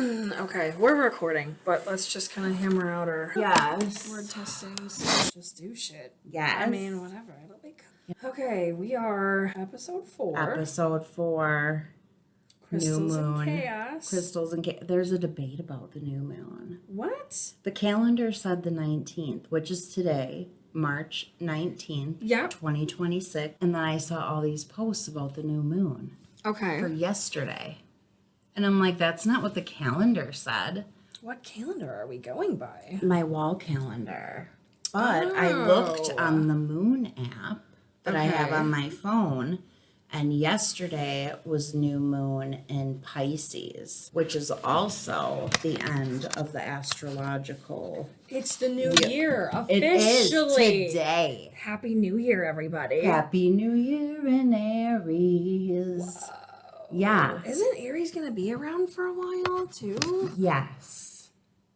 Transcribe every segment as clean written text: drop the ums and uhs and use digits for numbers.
Okay, we're recording, but let's just kind of hammer out our word testings. Just do shit. Yes. I mean, whatever. It'll be good. Okay, we are episode 4. Episode 4. Crystals New moon. and Chaos. Crystals and Chaos. There's a debate about the new moon. What? The calendar said the 19th, which is today, March 19th, Yep. 2026. And then I saw all these posts about the new moon for Okay. yesterday. And I'm like, that's not what the calendar said. What calendar are we going by? My wall calendar. But I looked on the moon app that I have Okay. on my phone, and yesterday was new moon in Pisces, which is also the end of the astrological. It's the new year, It officially. is today. Happy New Year, everybody. Happy New Year in Aries. Wow. Yeah. Isn't Aries going to be around for a while, too? Yes.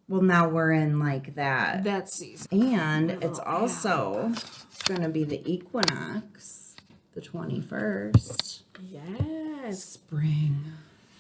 Well, now we're in like that. That season. And it's also going to be the equinox, the 21st. Yes. Spring.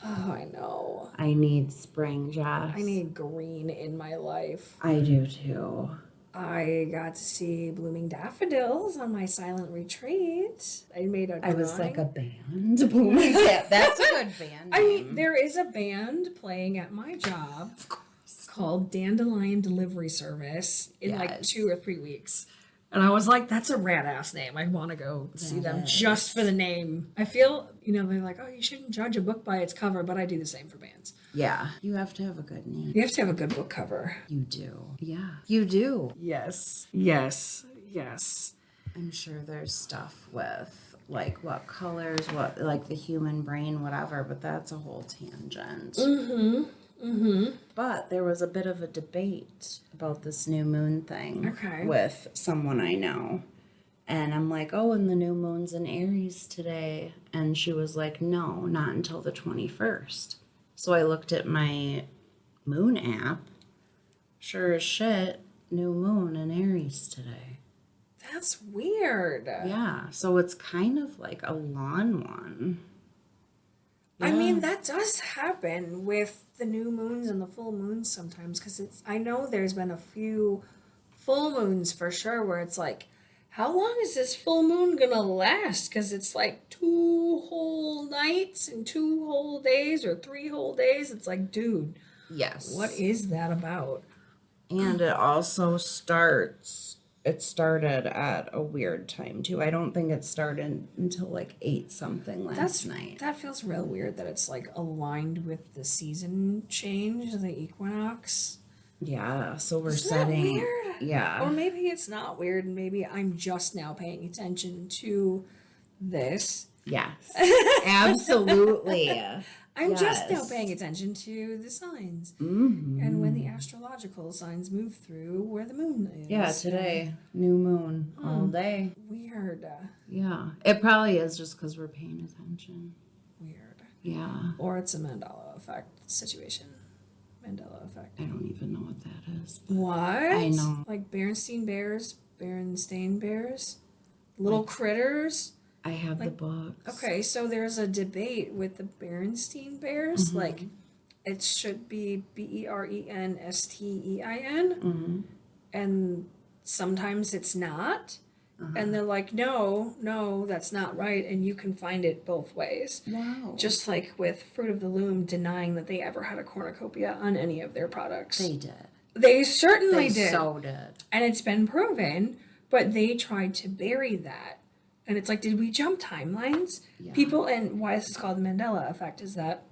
Oh, I know. I need spring, Jess. I need green in my life. I do too. I got to see blooming daffodils on my silent retreat. I made a drawing. I was like a band. Booming. Yeah, that's a good band name. I mean, there is a band playing at my job. Of course. Called Dandelion Delivery Service in like Yes. 2 or 3 weeks. And I was like, that's a rad ass name. I want to go see them just for the name. I feel, they're like, oh, you shouldn't judge a book by its cover, but I do the same for bands. Yeah. You have to have a good name. You have to have a good book cover. You do. Yeah. You do. Yes. Yes. Yes. I'm sure there's stuff with like what colors, what like the human brain, whatever, but that's a whole tangent. But there was a bit of a debate about this new moon thing with someone I know. And I'm like, oh, and the new moon's in Aries today. And she was like, no, not until the 21st. So I looked at my moon app. Sure as shit, new moon in Aries today. That's weird. Yeah, so it's kind of like a lawn one. I mean, that does happen with the new moons and the full moons sometimes, because I know there's been a few full moons for sure where it's like, how long is this full moon gonna last? Because it's like 2 whole nights and 2 whole days or 3 whole days. It's like, dude, Yes. what is that about? And it also it started at a weird time too. I don't think it started until like 8 something last night. That feels real weird that it's like aligned with the season change, the equinox. Yeah, so we're Isn't setting. that weird? Yeah. Or maybe it's not weird, and maybe I'm just now paying attention to this. Yes. Absolutely. I'm just now paying attention to the signs and when the astrological signs move through where the moon is. Yeah, today, new moon all day. Weird. Yeah. It probably is just because we're paying attention. Weird. Yeah. Or it's a Mandela effect situation. Mandela effect. I don't even know what that is. What? I know. Like Berenstain Bears, Berenstain Bears, little critters. I have the books. Okay, so there's a debate with the Berenstain Bears. Like, it should be Berenstein. And sometimes it's not. And they're like, no, that's not right. And you can find it both ways. Wow. Just like with Fruit of the Loom denying that they ever had a cornucopia on any of their products. They did. They certainly They did. so did. And it's been proven, but they tried to bury that. And it's like, did we jump timelines? Yeah. People, and why this is called the Mandela effect is that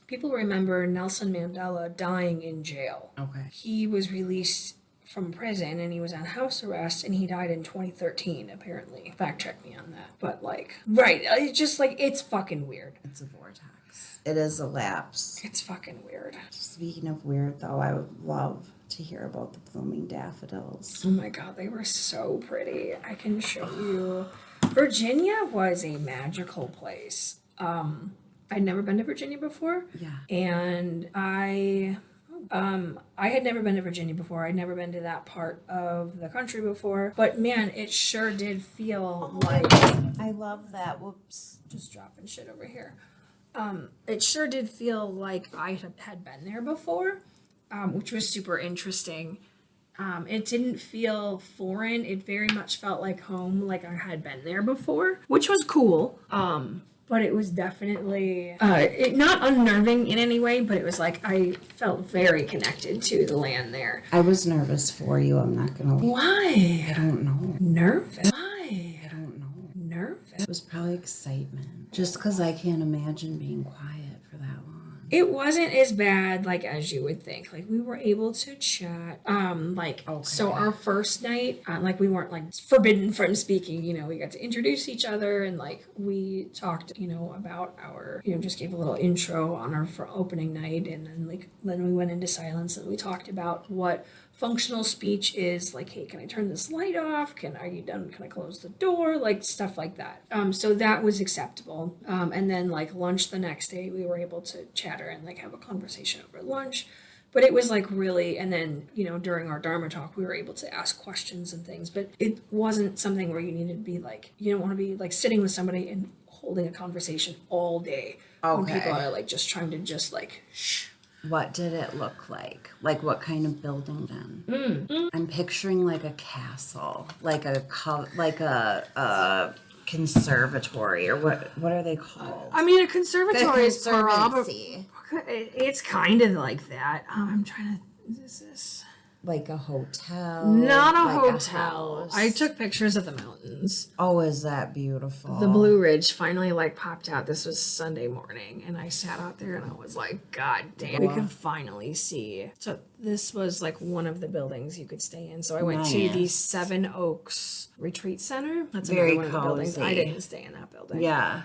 people remember Nelson Mandela dying in jail. Okay. He was released from prison and he was on house arrest and he died in 2013, apparently. Fact check me on that. But like, right, it's just like, it's fucking weird. It's a vortex. It is a lapse. It's fucking weird. Speaking of weird, though, I would love to hear about the blooming daffodils. Oh my God, they were so pretty. I can show you. Virginia was a magical place. I'd never been to Virginia before. Yeah. And I had never been to Virginia before. I'd never been to that part of the country before. But man, it sure did feel like... I love that. Whoops. Just dropping shit over here. It sure did feel like I had been there before, which was super interesting. It didn't feel foreign. It very much felt like home, like I had been there before, which was cool. But it was definitely not unnerving in any way, but it was like I felt very connected to the land there. I was nervous for you. I'm not gonna. Why? I don't know. Nervous? Why? I don't know. Nervous? It was probably excitement. Just because I can't imagine being quiet for that long. It wasn't as bad like as you would think. Like we were able to chat. So our first night, like we weren't like forbidden from speaking, you know, we got to introduce each other and like we talked, you know, about our, you know, just gave a little intro on our opening night and then we went into silence and we talked about what functional speech is, like, hey, can I turn this light off? Are you done? Can I close the door? Like stuff like that. So that was acceptable. And then like lunch the next day, we were able to chatter and like have a conversation over lunch. But it was like really, and then, you know, during our Dharma talk, we were able to ask questions and things, but it wasn't something where you needed to be like, you don't want to be like sitting with somebody and holding a conversation all day. When people are like just trying to just like, shh. What did it look like? Like what kind of building then? I'm picturing like a castle, like a conservatory, or what are they called? I mean, a conservatory is Conservancy. It's kind of like that. I'm trying to. Is this like a hotel? Not a like hotel. I took pictures of the mountains. Oh, is that beautiful? The Blue Ridge finally like popped out. This was Sunday morning, and I sat out there and I was like, God damn, we could finally see. So this was like one of the buildings you could stay in. So I went to the Seven Oaks Retreat Center. That's very one of the buildings. I didn't stay in that building. Yeah.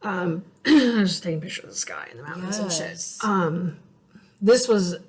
I was just taking pictures of the sky and the mountains and shit. This is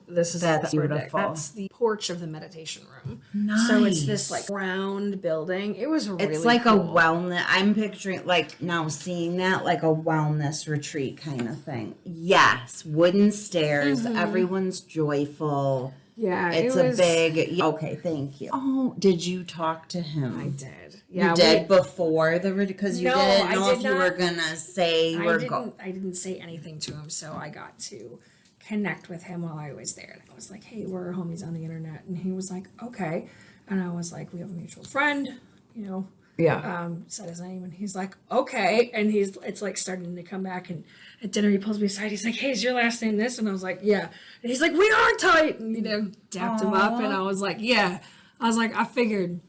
that's beautiful. That's the porch of the meditation room. Nice. So it's this like round building. It was really It's like cool. a wellness. I'm picturing like now seeing that like a wellness retreat kind of thing. Yes, wooden stairs. Everyone's joyful. Yeah, it's a big. Okay, thank you. Oh, did you talk to him? I did. Yeah, you did before the because you didn't know if you were gonna say you were I didn't say anything to him, so I got to connect with him while I was there. And I was like, hey, we're homies on the internet. And he was like, okay. And I was like, we have a mutual friend, you know. Yeah. Said his name and he's like, okay. And it's like starting to come back, and at dinner he pulls me aside. He's like, hey, is your last name this? And I was like, yeah. And he's like, we are tight. And, you know, dapped him up. And I was like, yeah. I was like, I figured.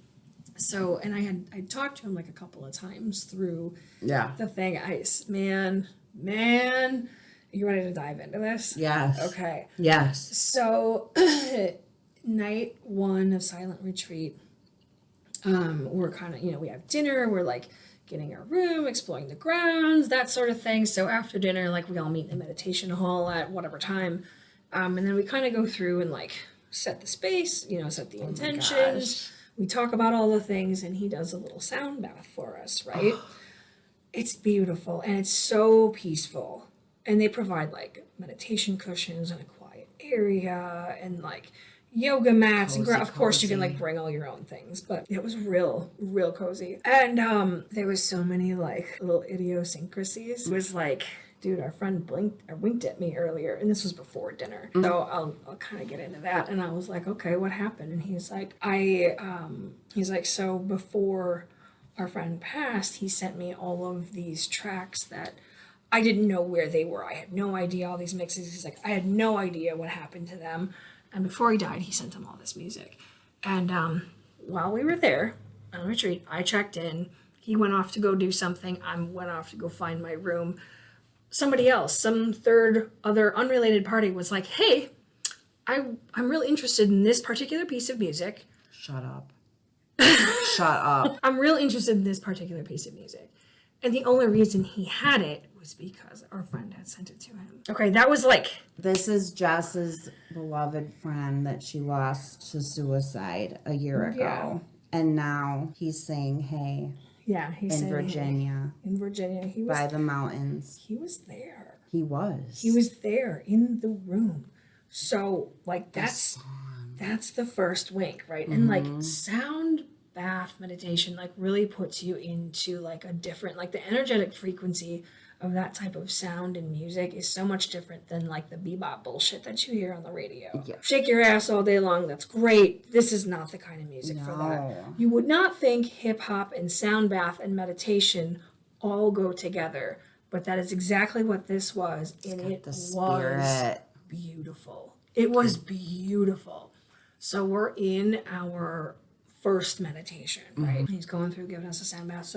So, and I talked to him like a couple of times through the thing. Man, you ready to dive into this? Yes. Okay. Yes. So, night one of Silent Retreat, we're kind of, you know, we have dinner, we're like getting our room, exploring the grounds, that sort of thing. So after dinner, like we all meet in the meditation hall at whatever time. And then we kind of go through and like set the space, you know, set the intentions. We talk about all the things, and he does a little sound bath for us, right? It's beautiful, and it's so peaceful. And they provide like meditation cushions and a quiet area and like yoga mats. And of course you can like bring all your own things, but it was real cozy. And there was so many like little idiosyncrasies. It was like, dude, our friend winked at me earlier, and this was before dinner. So I'll kind of get into that. And I was like, okay, what happened? And he's like, so before our friend passed, he sent me all of these tracks that I didn't know where they were. I had no idea all these mixes. He's like, I had no idea what happened to them. And before he died, he sent them all this music. And while we were there on retreat, I checked in. He went off to go do something. I went off to go find my room. Somebody else, some other unrelated party was like, hey, I'm really interested in this particular piece of music. Shut up. Shut up. I'm real interested in this particular piece of music. And the only reason he had it was because our friend had sent it to him. Okay, that was like... This is Jess's beloved friend that she lost to suicide a year ago. Yeah. And now he's saying, hey... Yeah, he's in Virginia. Hey. In Virginia. He was... By the mountains. He was there. He was. He was there in the room. So, like, that's the first wink, right? And, like, sound bath meditation like really puts you into like a different, like the energetic frequency of that type of sound and music is so much different than like the bebop bullshit that you hear on the radio. Yeah. Shake your ass all day long, that's great. This is not the kind of music for that. You would not think hip hop and sound bath and meditation all go together, but that is exactly what this was, and it was beautiful. It was beautiful. So we're in our first meditation, right? He's going through giving us a sound bath.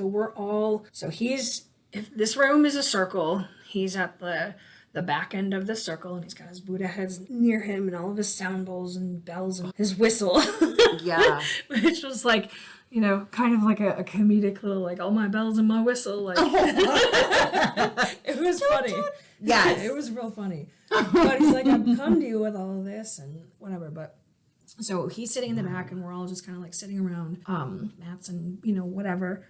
If this room is a circle, he's at the back end of the circle, and he's got his Buddha heads near him and all of his sound bowls and bells and his whistle. Yeah. Which was like, kind of like a comedic little, like, all my bells and my whistle. Like, it was funny. Yes. Yeah, it was real funny. But he's like, I've come to you with all of this and whatever. But so he's sitting in the back, and we're all just kind of like sitting around mats and, whatever.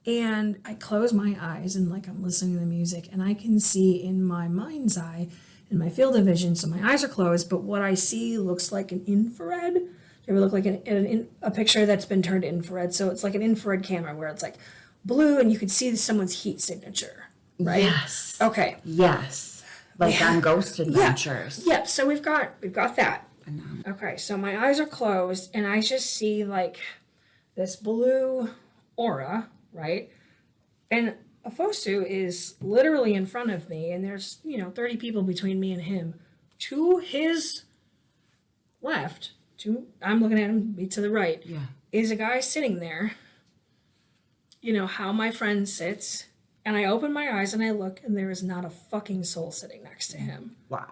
And I close my eyes and like I'm listening to the music, and I can see in my mind's eye, in my field of vision, so my eyes are closed, but what I see looks like an infrared. You ever look like a picture that's been turned infrared? So it's like an infrared camera where it's like blue and you can see someone's heat signature, right? Yes. Okay. Yes. Like on Ghost Adventures. Yeah. So we've got that. Okay. So my eyes are closed and I just see like this blue aura, right? And Afosu is literally in front of me, and there's 30 people between me and him. To his left, I'm looking at him, be to the right, is a guy sitting there. How my friend sits, and I open my eyes and I look, and there is not a fucking soul sitting next to him. Wow.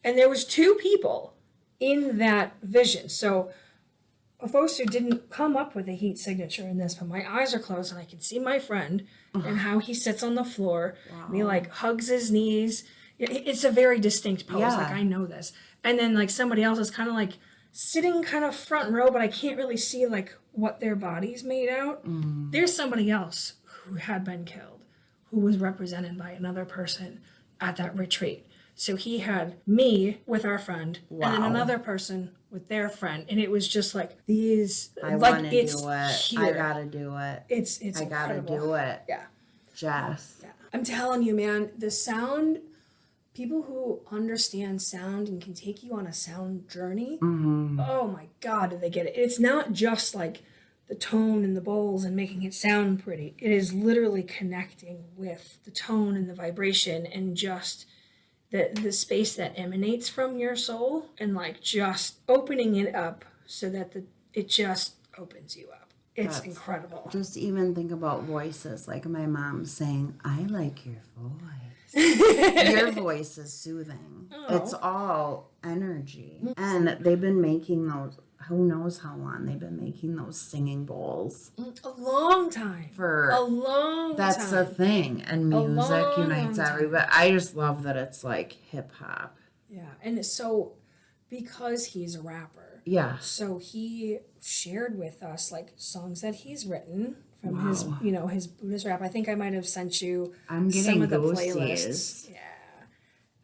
And there was 2 people in that vision. So Afosu didn't come up with a heat signature in this, but my eyes are closed and I can see my friend and how he sits on the floor. Wow. And he like hugs his knees. It's a very distinct pose. Yeah. Like I know this. And then like somebody else is kind of like sitting kind of front row, but I can't really see like what their body's made out. There's somebody else who had been killed, who was represented by another person at that retreat. So he had me with our friend, and then another person with their friend, and it was just like these. I want to do it. Here. I gotta do it. It's I gotta do it. Yeah, Jess. Yeah. I'm telling you, man, the sound. People who understand sound and can take you on a sound journey. Oh my God, do they get it? It's not just like the tone and the bowls and making it sound pretty. It is literally connecting with the tone and the vibration and just the space that emanates from your soul, and like just opening it up so that it just opens you up. It's incredible. Just even think about voices. Like my mom saying, I like your voice. Your voice is soothing. Oh. It's all energy. And they've been making those, who knows how long they've been making those singing bowls. A long time. That's the thing. And music unites everybody. I just love that it's like hip hop. Yeah. And so because he's a rapper. Yeah. So he shared with us like songs that he's written from his, his Buddhist rap. I think I might have sent you some of the playlists. Yeah.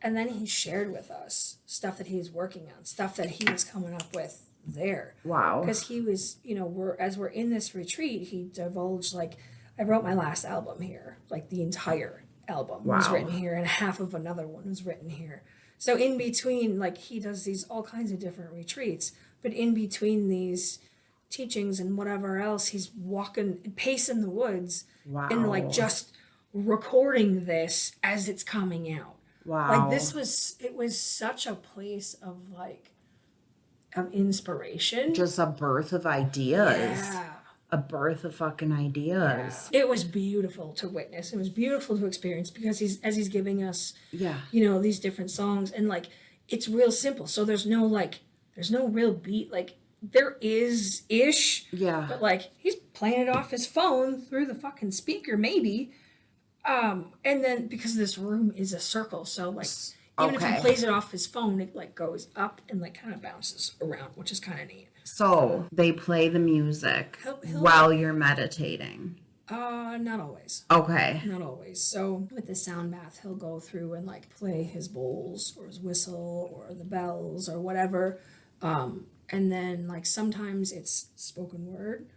And then he shared with us stuff that he's working on, stuff that he was coming up with there. Wow. Because he was, we're in this retreat, he divulged like, I wrote my last album here, like the entire album was written here, and half of another one was written here. So in between, like he does these all kinds of different retreats, but in between these teachings and whatever else, he's pacing the woods and like just recording this as it's coming out. Wow. Like it was such a place of like, of inspiration. Just a birth of ideas. Yeah. A birth of fucking ideas. Yeah. It was beautiful to witness. It was beautiful to experience because he's giving us, these different songs, and like, it's real simple. So there's no real beat. Like there is ish. Yeah. But like he's playing it off his phone through the fucking speaker, maybe. And then because this room is a circle, so like, even if he plays it off his phone, it like goes up and like kind of bounces around, which is kind of neat. So they play the music while you're meditating. Not always. Okay. Not always. So with the sound bath, he'll go through and like play his bowls or his whistle or the bells or whatever. And then like sometimes it's spoken word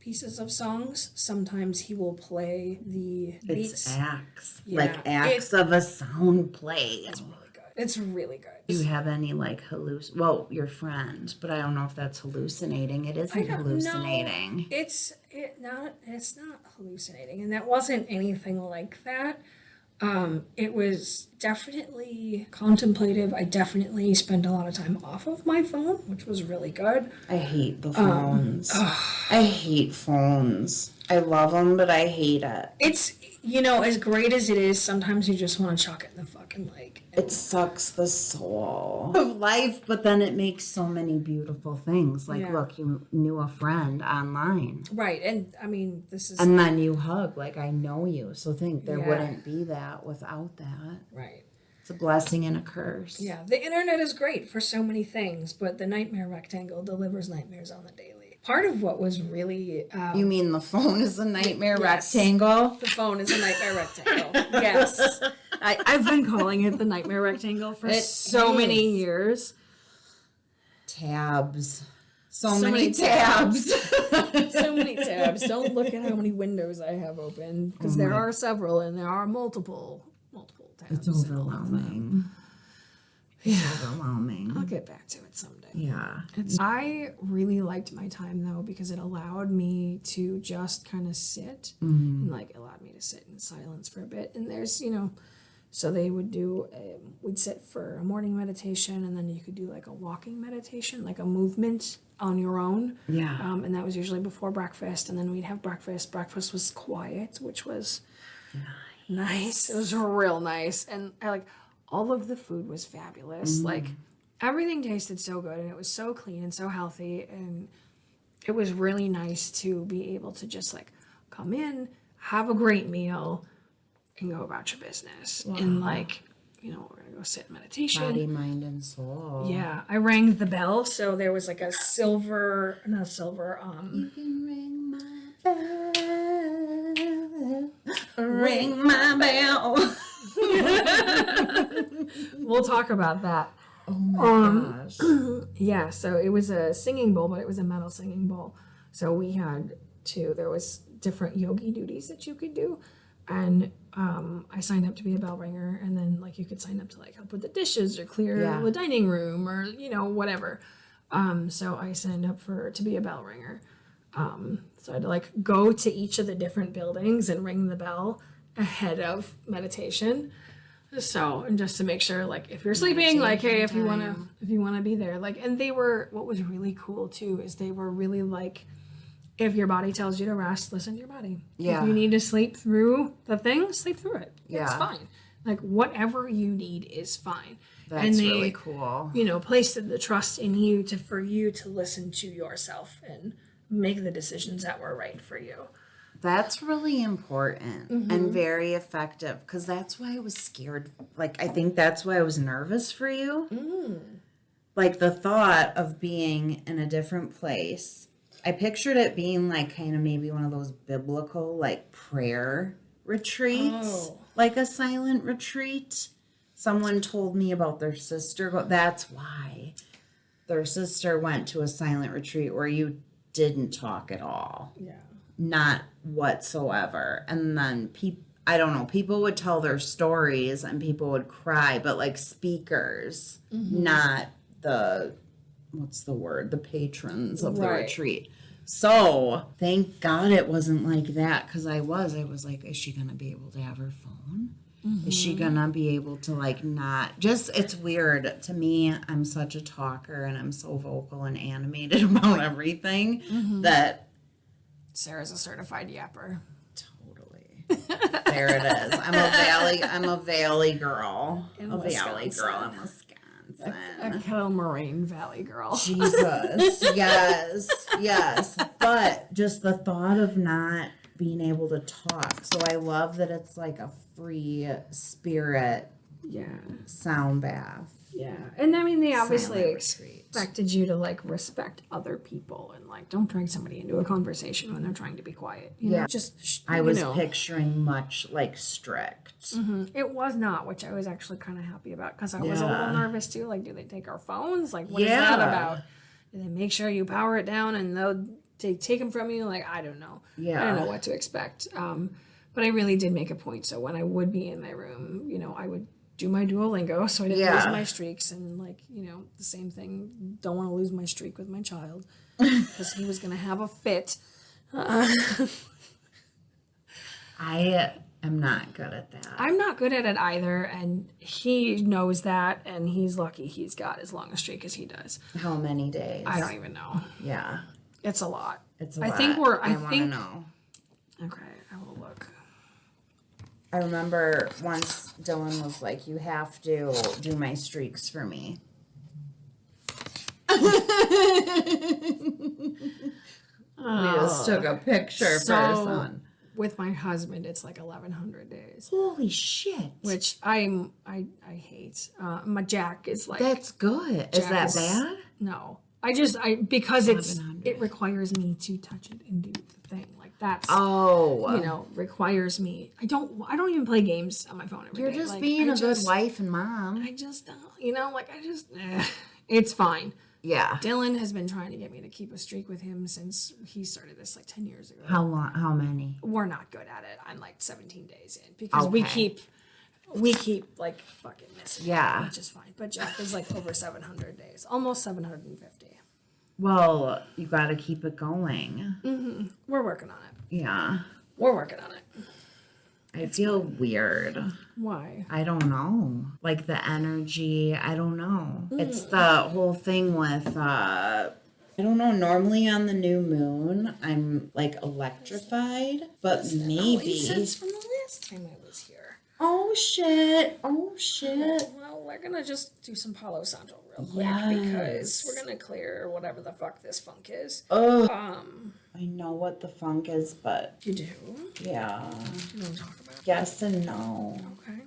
pieces of songs. Sometimes he will play the beats. It's acts. Yeah, like acts of a sound play. It's really good. It's really good. Do you have any like well, your friend, but I don't know if that's hallucinating. It isn't hallucinating. No, it's not hallucinating, and that wasn't anything like that. It was definitely contemplative. I definitely spent a lot of time off of my phone, which was really good. I hate the phones. I hate phones. I love them, but I hate it. It's, as great as it is, sometimes you just want to chuck it in the fucking lake. It sucks the soul of life, but then it makes so many beautiful things. Like, look, you knew a friend online. Right, and I mean, this is... And then you hug, like, I know you. So think, there wouldn't be that without that. Right. It's a blessing and a curse. Yeah, the internet is great for so many things, but the nightmare rectangle delivers nightmares on the daily. Part of what was really... you mean the phone is a nightmare rectangle? The phone is a nightmare rectangle. Yes. I've been calling it the nightmare rectangle for so many years. Tabs. So many tabs. So many tabs. Don't look at how many windows I have open, because there are several, and there are multiple tabs. It's overwhelming. It's overwhelming. I'll get back to it someday. Yeah. I really liked my time, though, because it allowed me to just kind of sit and allowed me to sit in silence for a bit. And there's, so they would do, we'd sit for a morning meditation, and then you could do like a walking meditation, like a movement on your own. Yeah. And that was usually before breakfast, and then we'd have breakfast. Breakfast was quiet, which was nice. It was real nice. And all of the food was fabulous. Like, everything tasted so good, and it was so clean and so healthy, and it was really nice to be able to just come in, have a great meal, and go about your business. Wow. And we're gonna go sit in meditation. Body, mind, and soul. Yeah, I rang the bell, so there was a silver, not silver. You can ring my bell. Ring my bell. We'll talk about that. Oh my gosh. Yeah, so it was a singing bowl, but it was a metal singing bowl. So there was different yogi duties that you could do. And I signed up to be a bell ringer, and then you could sign up to help with the dishes or clear the dining room or, whatever. So I signed up to be a bell ringer. So I had to go to each of the different buildings and ring the bell ahead of meditation. So, and just to make sure, if you're sleeping, hey, if you wanna be there, and what was really cool too is they were really if your body tells you to rest, listen to your body. Yeah. If you need to sleep through the thing, sleep through it. Yeah. It's fine. Whatever you need is fine. That's really cool. Placed the trust in you for you to listen to yourself and make the decisions that were right for you. That's really important and very effective, because that's why I was scared. I think that's why I was nervous for you. The thought of being in a different place. I pictured it being kind of maybe one of those biblical prayer retreats, a silent retreat. Someone told me about their sister. That's why their sister went to a silent retreat where you didn't talk at all. Yeah. Not whatsoever. And then people would tell their stories and people would cry, but speakers, not the patrons of the retreat. So thank God it wasn't like that, because I was is she gonna be able to have her phone? Is she gonna be able to not just, it's weird to me. I'm such a talker and I'm so vocal and animated about everything that Sarah's a certified yapper. Totally. There it is. I'm a Valley girl. A Valley girl in Wisconsin. A Kettle Moraine Valley girl. Jesus. Yes. But just the thought of not being able to talk. So I love that it's a free spirit sound bath. Yeah. And I mean, they obviously expected you to respect other people and don't drag somebody into a conversation when they're trying to be quiet. You know, just I was picturing much strict. It was not, which I was actually kind of happy about, because I was a little nervous too. Do they take our phones? What is that about? Do they make sure you power it down and they take them from you. Like, I don't know. Yeah. I don't know what to expect. But I really did make a point. So when I would be in my room, I would do my Duolingo so I didn't lose my streaks. And the same thing. Don't want to lose my streak with my child because he was going to have a fit. I am not good at that. I'm not good at it either, and he knows that, and he's lucky he's got as long a streak as he does. How many days? I don't even know. Yeah. It's a lot. It's a lot. I want to know. Okay, I will look. I remember once Dylan was like, you have to do my streaks for me. We just took a picture for our son. With my husband, it's like 1,100 days. Holy shit! Which I hate. My Jack is like. That's good. Is that bad? No, because it requires me to touch it and do the thing. Like that's requires me. I don't even play games on my phone every day. You're just being a good wife and mom. I just it's fine. Yeah. Dylan has been trying to get me to keep a streak with him since he started this like 10 years ago. How long? How many? We're not good at it. I'm like 17 days in because we keep like fucking missing. Yeah. Which is fine. But Jeff is like over 700 days, almost 750. Well, you got to keep it going. Mm-hmm. We're working on it. Yeah. We're working on it. I feel weird. Why? I don't know. Like the energy, I don't know. It's the whole thing with, I don't know, normally on the new moon, I'm like electrified, but maybe. Since from the last time I was here. Oh shit. Well, we're going to just do some Palo Santo real quick because we're going to clear whatever the fuck this funk is. I know what the funk is, but. You do? Yeah. You want to talk about it? Yes and no. Okay.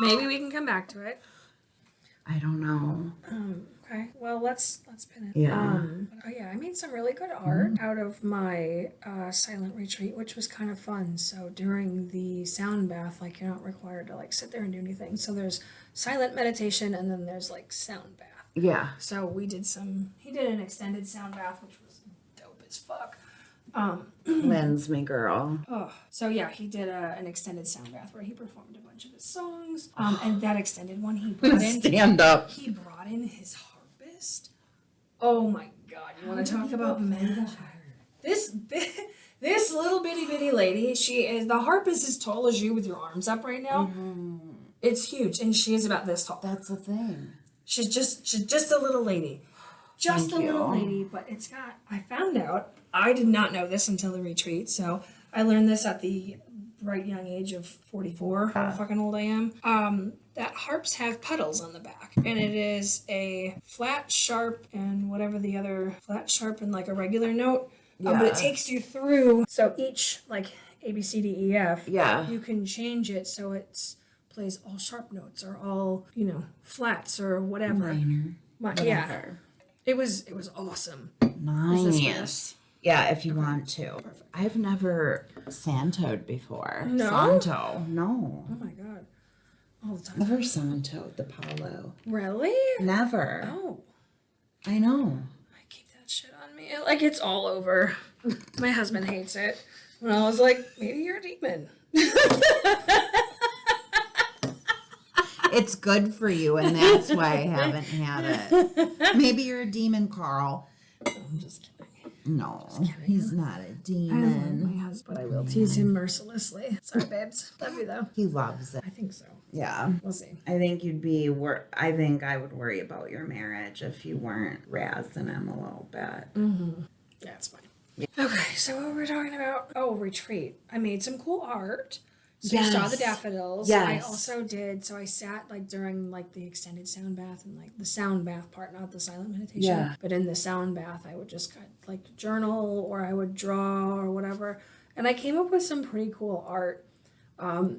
Maybe we can come back to it. I don't know. Okay. Well, let's pin it. Yeah. I made some really good art out of my silent retreat, which was kind of fun. So during the sound bath, like you're not required to like sit there and do anything. So there's silent meditation and then there's like sound bath. Yeah. So he did an extended sound bath, which was dope as fuck. Lens me, girl. So yeah, he did an extended sound bath where he performed a bunch of his songs. And that extended one he brought in. Stand up. He brought in his harpist. Oh my god! You want to talk about mental? This little bitty lady. The harpist is tall as you with your arms up right now. Mm-hmm. It's huge, and she is about this tall. That's the thing. She's just a little lady. Little lady, but it's got. I found out. I did not know this until the retreat, so I learned this at the bright young age of 44, how fucking old I am. That harps have pedals on the back, and it is a flat, sharp, and whatever the other flat, sharp, and like a regular note. But it takes you through. So each like A, B, C, D, E, F. Yeah. You can change it so it plays all sharp notes or all flats or whatever. Minor. Yeah. It was awesome. Nice. Yeah, if you want to. Perfect. I've never Santoed before. No? Santo. No. Oh my god. All the time. Never Santoed the Palo. Really? Never. Oh. I know. I keep that shit on me. Like, it's all over. My husband hates it. And I was like, maybe you're a demon. It's good for you, and that's why I haven't had it. Maybe you're a demon, Carl. I'm just kidding. No, he's not a demon. I love my husband, but I will tease him mercilessly. Sorry, babes. Love you, though. He loves it. I think so. Yeah. We'll see. I think you'd be I think I would worry about your marriage if you weren't razzing him a little bit. Mm-hmm. Yeah, it's fine. Yeah. Okay, so what were we talking about? Oh, retreat. I made some cool art. So you saw the daffodils. Yes. I also did. So I sat like during like the extended sound bath and like the sound bath part, not the silent meditation. Yeah. But in the sound bath, I would just like journal or I would draw or whatever. And I came up with some pretty cool art.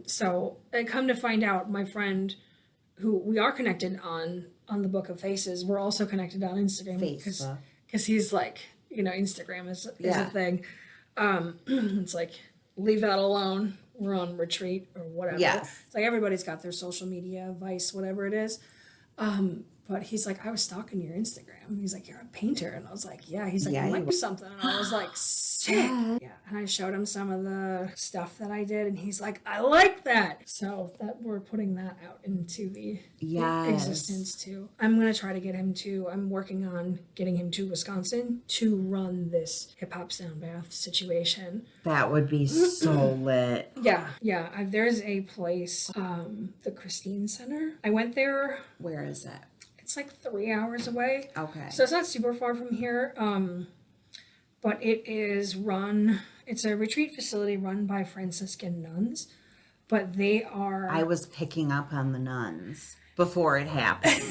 So I come to find out, my friend, who we are connected on the Book of Faces, we're also connected on Instagram. Facebook. Because he's like, Instagram is a thing. It's like, leave that alone. We're on retreat or whatever. Yes. It's like everybody's got their social media, Vice, whatever it is. But he's like, I was stalking your Instagram. He's like, you're a painter. And I was like, yeah. He's like, Yeah, I you might do something. And I was like, sick. Yeah. And I showed him some of the stuff that I did. And he's like, I like that. So that we're putting that out into the existence too. I'm going to try to get him to, I'm working on getting him to Wisconsin to run this hip hop sound bath situation. That would be so lit. Yeah. Yeah. There's a place, the Christine Center. I went there. Where is it? It's like 3 hours away. Okay. So it's not super far from here. But it is it's a retreat facility run by Franciscan nuns. But they are. I was picking up on the nuns before it happened.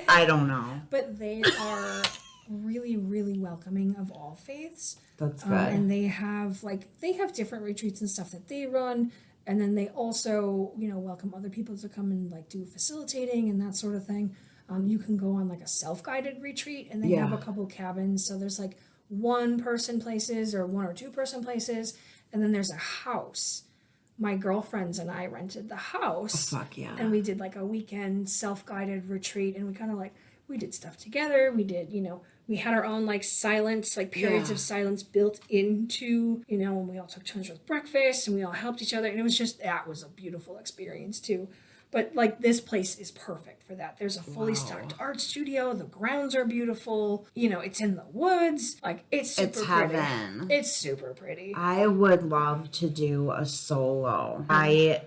I don't know. But they are really, really welcoming of all faiths. That's good. And they have different retreats and stuff that they run. And then they also, welcome other people to come and like do facilitating and that sort of thing. You can go on like a self-guided retreat, and they have a couple cabins. So there's like 1-person places or 1 or 2-person places, and then there's a house. My girlfriends and I rented the house. Oh, fuck yeah. And we did like a weekend self-guided retreat, and we kind of like, we did stuff together. We did, we had our own like silence, like periods of silence built into, when we all took turns with breakfast and we all helped each other. And it was that was a beautiful experience too. But like this place is perfect for that. There's a fully stocked art studio. The grounds are beautiful. It's in the woods. Like it's super pretty. Heaven. It's super pretty. I would love to do a solo. I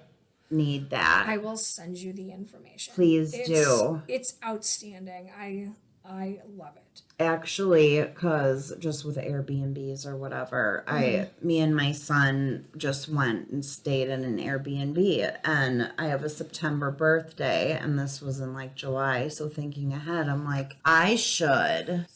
need that. I will send you the information. Please do. It's outstanding. I love it. Actually, because just with Airbnbs or whatever, me and my son just went and stayed in an Airbnb, and I have a September birthday, and this was in like July. So thinking ahead, I'm like, I should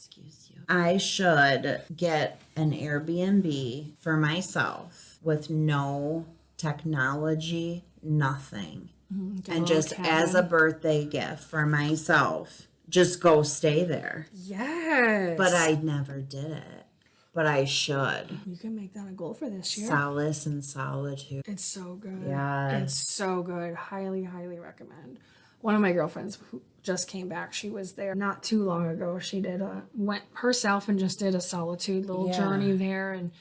get an Airbnb for myself with no technology, nothing, and just as a birthday gift for myself. Just go stay there. Yes. But I never did it. But I should. You can make that a goal for this year. Solace and solitude. It's so good. Yeah. It's so good. Highly, highly recommend. One of my girlfriends who just came back, she was there not too long ago. She went herself and just did a solitude little journey there. And,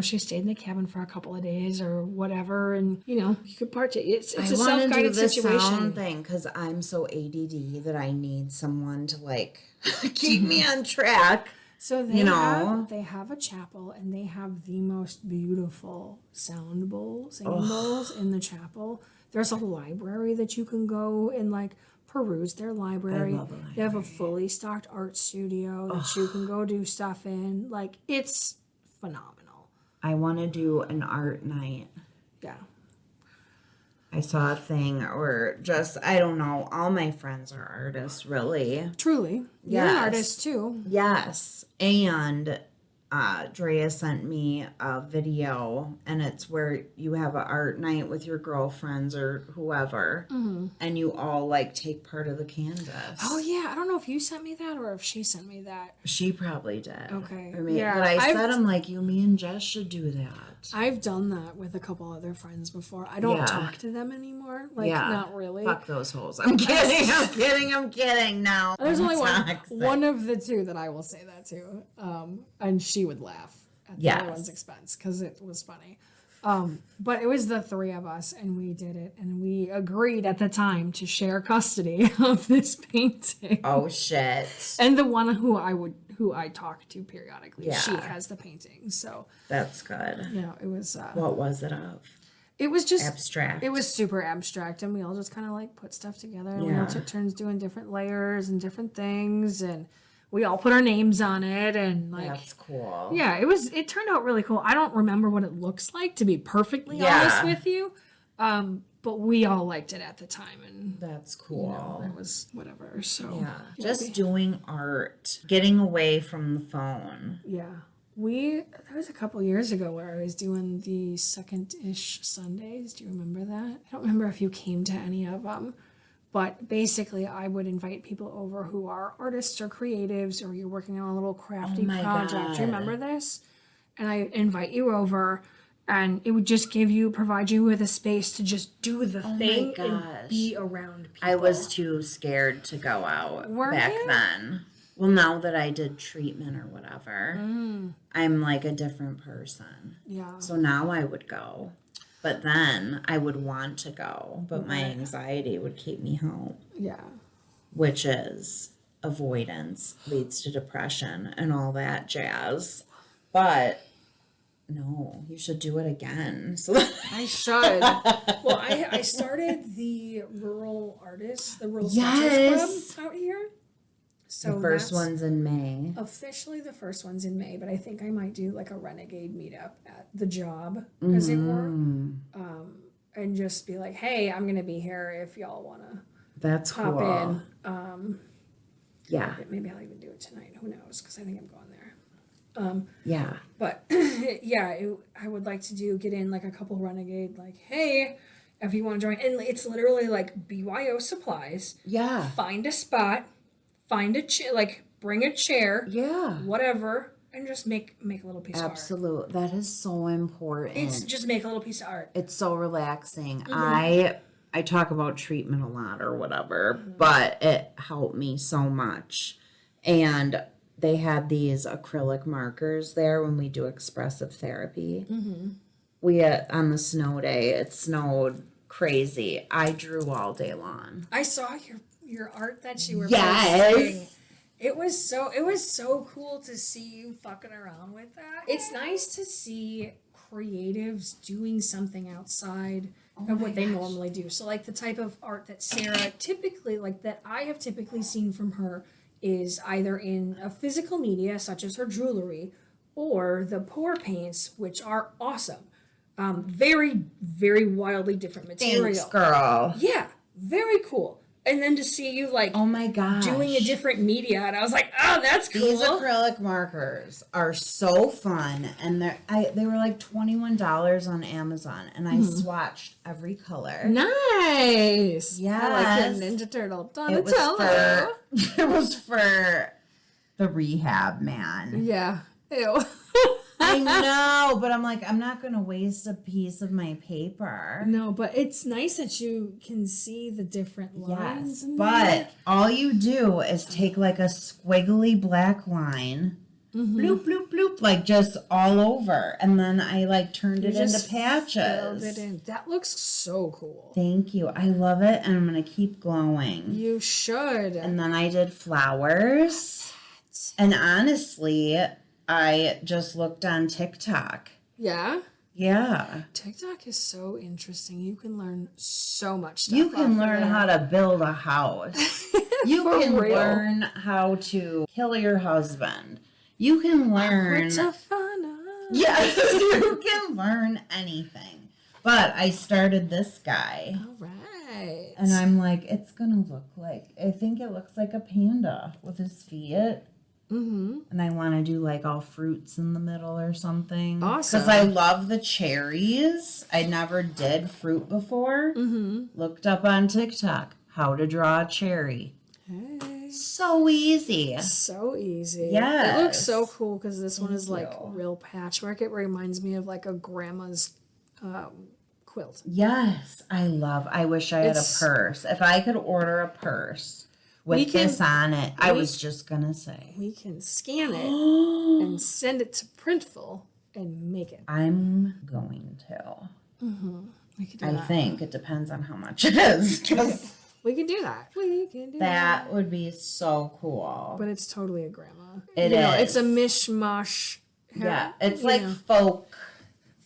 she stayed in the cabin for a couple of days or whatever. And, you could partake. It's a self-guided situation. I want to do this sound thing because I'm so ADD that I need someone to, like, keep me on track. So they have a chapel, and they have the most beautiful singing bowls in the chapel. There's a library that you can go and, like, peruse their library. I love a library. They have a fully stocked art studio that you can go do stuff in. Like, it's phenomenal. I want to do an art night. Yeah. I saw a thing or I don't know. All my friends are artists, really. Truly. You're an artist, too. Yes. And Drea sent me a video, and it's where you have an art night with your girlfriends or whoever, and you all like take part of the canvas. Oh yeah, I don't know if you sent me that or if she sent me that. She probably did. Okay. I mean, but I said, I'm like, me and Jess should do that. I've done that with a couple other friends before. I don't talk to them anymore. Like, not really. Fuck those hoes. I'm kidding. I'm kidding. No. There's only one of the two that I will say that to. And she would laugh at the other one's expense because it was funny. But it was the 3 of us, and we did it, and we agreed at the time to share custody of this painting. Oh shit! And the one who I talk to periodically, she has the painting. So that's good. It was. What was it of? It was just abstract. It was super abstract, and we all just kind of like put stuff together. And we all took turns doing different layers and different things, and we all put our names on it, and like that's cool. Yeah, it turned out really cool. I don't remember what it looks like, to be perfectly honest with you. But we all liked it at the time, and that's cool. It was whatever. So just doing art, getting away from the phone. Yeah. There was a couple years ago where I was doing the second-ish Sundays. Do you remember that? I don't remember if you came to any of them. But basically, I would invite people over who are artists or creatives, or you're working on a little crafty project. God. Do you remember this? And I invite you over, And it would just provide you with a space to just do the thing and be around people. I was too scared to go out back you? then. Well, now that I did treatment or whatever, I'm like a different person. Yeah. So now I would go. But then I would want to go, but my anxiety would keep me home. Yeah. Which is avoidance leads to depression and all that jazz. But no, you should do it again. So I should. Well, I started the Rural Sketchers Club out here. So the first one's in May. Officially the first one's in May, but I think I might do like a renegade meetup at the job, as it were. And just be like, hey, I'm gonna be here if y'all wanna hop in. Yeah. Maybe I'll even do it tonight. Who knows? Because I think I'm going there. Yeah. But yeah, I would like to get in like a couple renegade, like, hey, if you want to join. And it's literally like BYO supplies. Yeah. Find a spot, find a chair, like bring a chair. Yeah. Whatever. And just make a little piece of art. Absolutely. That is so important. It's just make a little piece of art. It's so relaxing. I talk about treatment a lot or whatever, but it helped me so much. And they had these acrylic markers there when we do expressive therapy. We on the snow day, it snowed crazy. I drew all day long. I saw your art that you were posting. It was so cool to see you fucking around with that. It's nice to see creatives doing something outside of what they normally do. So like the type of art that Sarah I have typically seen from her is either in a physical media such as her jewelry or the pour paints, which are awesome. Very, very wildly different material. Thanks, girl. Yeah, very cool. And then to see you like, oh my gosh, doing a different media, and I was like, oh, that's cool. These acrylic markers are so fun, and they were like $21 on Amazon, and I swatched every color. Nice. Yes. I like your Ninja Turtle. It was for the rehab, man. Yeah. Ew. I know, but I'm like, I'm not going to waste a piece of my paper. No, but it's nice that you can see the different lines. Yes, but all you do is take like a squiggly black line, bloop, bloop, bloop, like just all over. And then I like turned it into patches. Filled it in. That looks so cool. Thank you. I love it. And I'm going to keep glowing. You should. And then I did flowers. And honestly, I just looked on TikTok. Yeah? Yeah. TikTok is so interesting. You can learn so much stuff. You can learn how to build a house. You can learn how to kill your husband. You can learn. Yes, you can learn anything. But I started this guy. All right. And I'm like, it's going to look like, I think it looks like a panda with his feet. And I want to do like all fruits in the middle or something. Awesome. Because I love the cherries. I never did fruit before. Looked up on TikTok how to draw a cherry. Hey. So easy. So easy. Yes. It looks so cool because this one is like real patchwork. It reminds me of like a grandma's quilt. Yes. I wish I had a purse. If I could order a purse with this on it, I was just going to say. We can scan it and send it to Printful and make it. I'm going to. We could do I that. think it depends on how much it is. We can do that. That would be so cool. But it's totally a grandma. It is. It's a mishmash. Yeah, it's like folk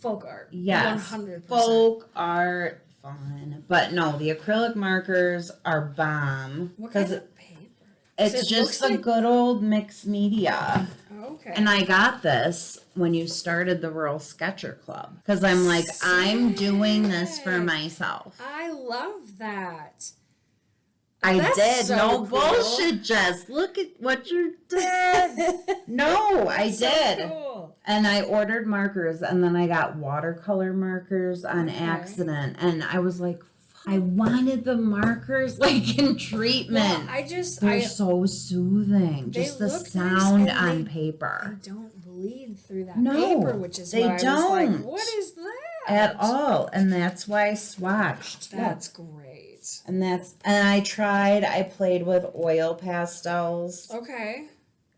art. Yes. 100%. Folk art, fun. But no, the acrylic markers are bomb. What kind of paper? It's just a good old mixed media. Okay. And I got this when you started the Rural Sketcher Club. Because I'm like, I'm doing this for myself. I love that. I That's did. so No cool. bullshit, Jess. Look at what you did. No, I did. So cool. And I ordered markers, and then I got watercolor markers on accident. And I was like, I wanted the markers like in treatment. Well, They're so soothing. Just the sound on I paper. don't bleed through that No, paper, which is they why I was like, don't. what is that? At all. And that's why I swatched. That's great. And I played with oil pastels. Okay.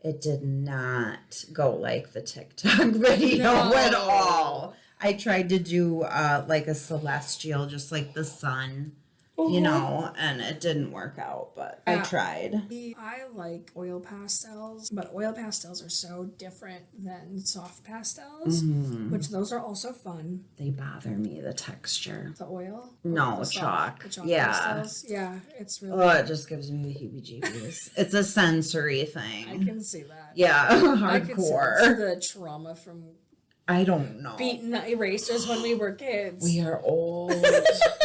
It did not go like the TikTok video at all. I tried to do like a celestial, just like the sun, you know, and it didn't work out, but I tried. I like oil pastels, but oil pastels are so different than soft pastels, which those are also fun. They bother me, the texture. The oil? No, the chalk. The chalk Yeah. pastels. Yeah, it's really... Oh, it just gives me the heebie-jeebies. It's a sensory thing. I can see that. Yeah, I can see hardcore. the trauma from I don't know. beating the erasers when we were kids. We are old.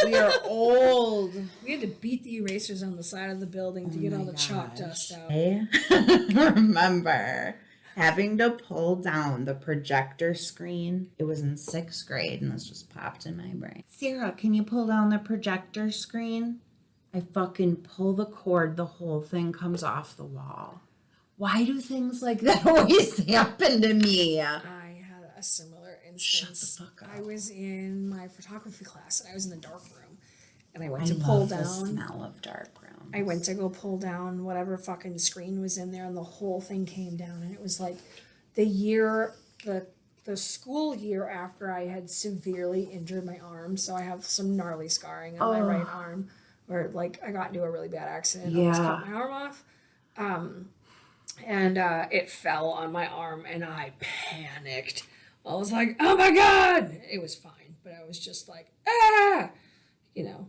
We are old. We had to beat the erasers on the side of the building to get all the chalk dust out. I remember having to pull down the projector screen. It was in 6th grade, and this just popped in my brain. Sarah, can you pull down the projector screen? I fucking pull the cord, the whole thing comes off the wall. Why do things like that always happen to me? I had a similar instance. Shut the fuck up. I was in my photography class, and I was in the dark room, and I went to pull down. The smell of dark room. I went to go pull down whatever fucking screen was in there, and the whole thing came down, and it was like the school year after I had severely injured my arm, so I have some gnarly scarring on my right arm, where like I got into a really bad accident, and almost cut my arm off, and it fell on my arm, and I panicked. I was like, oh my God! It was fine, but I was just like, you know.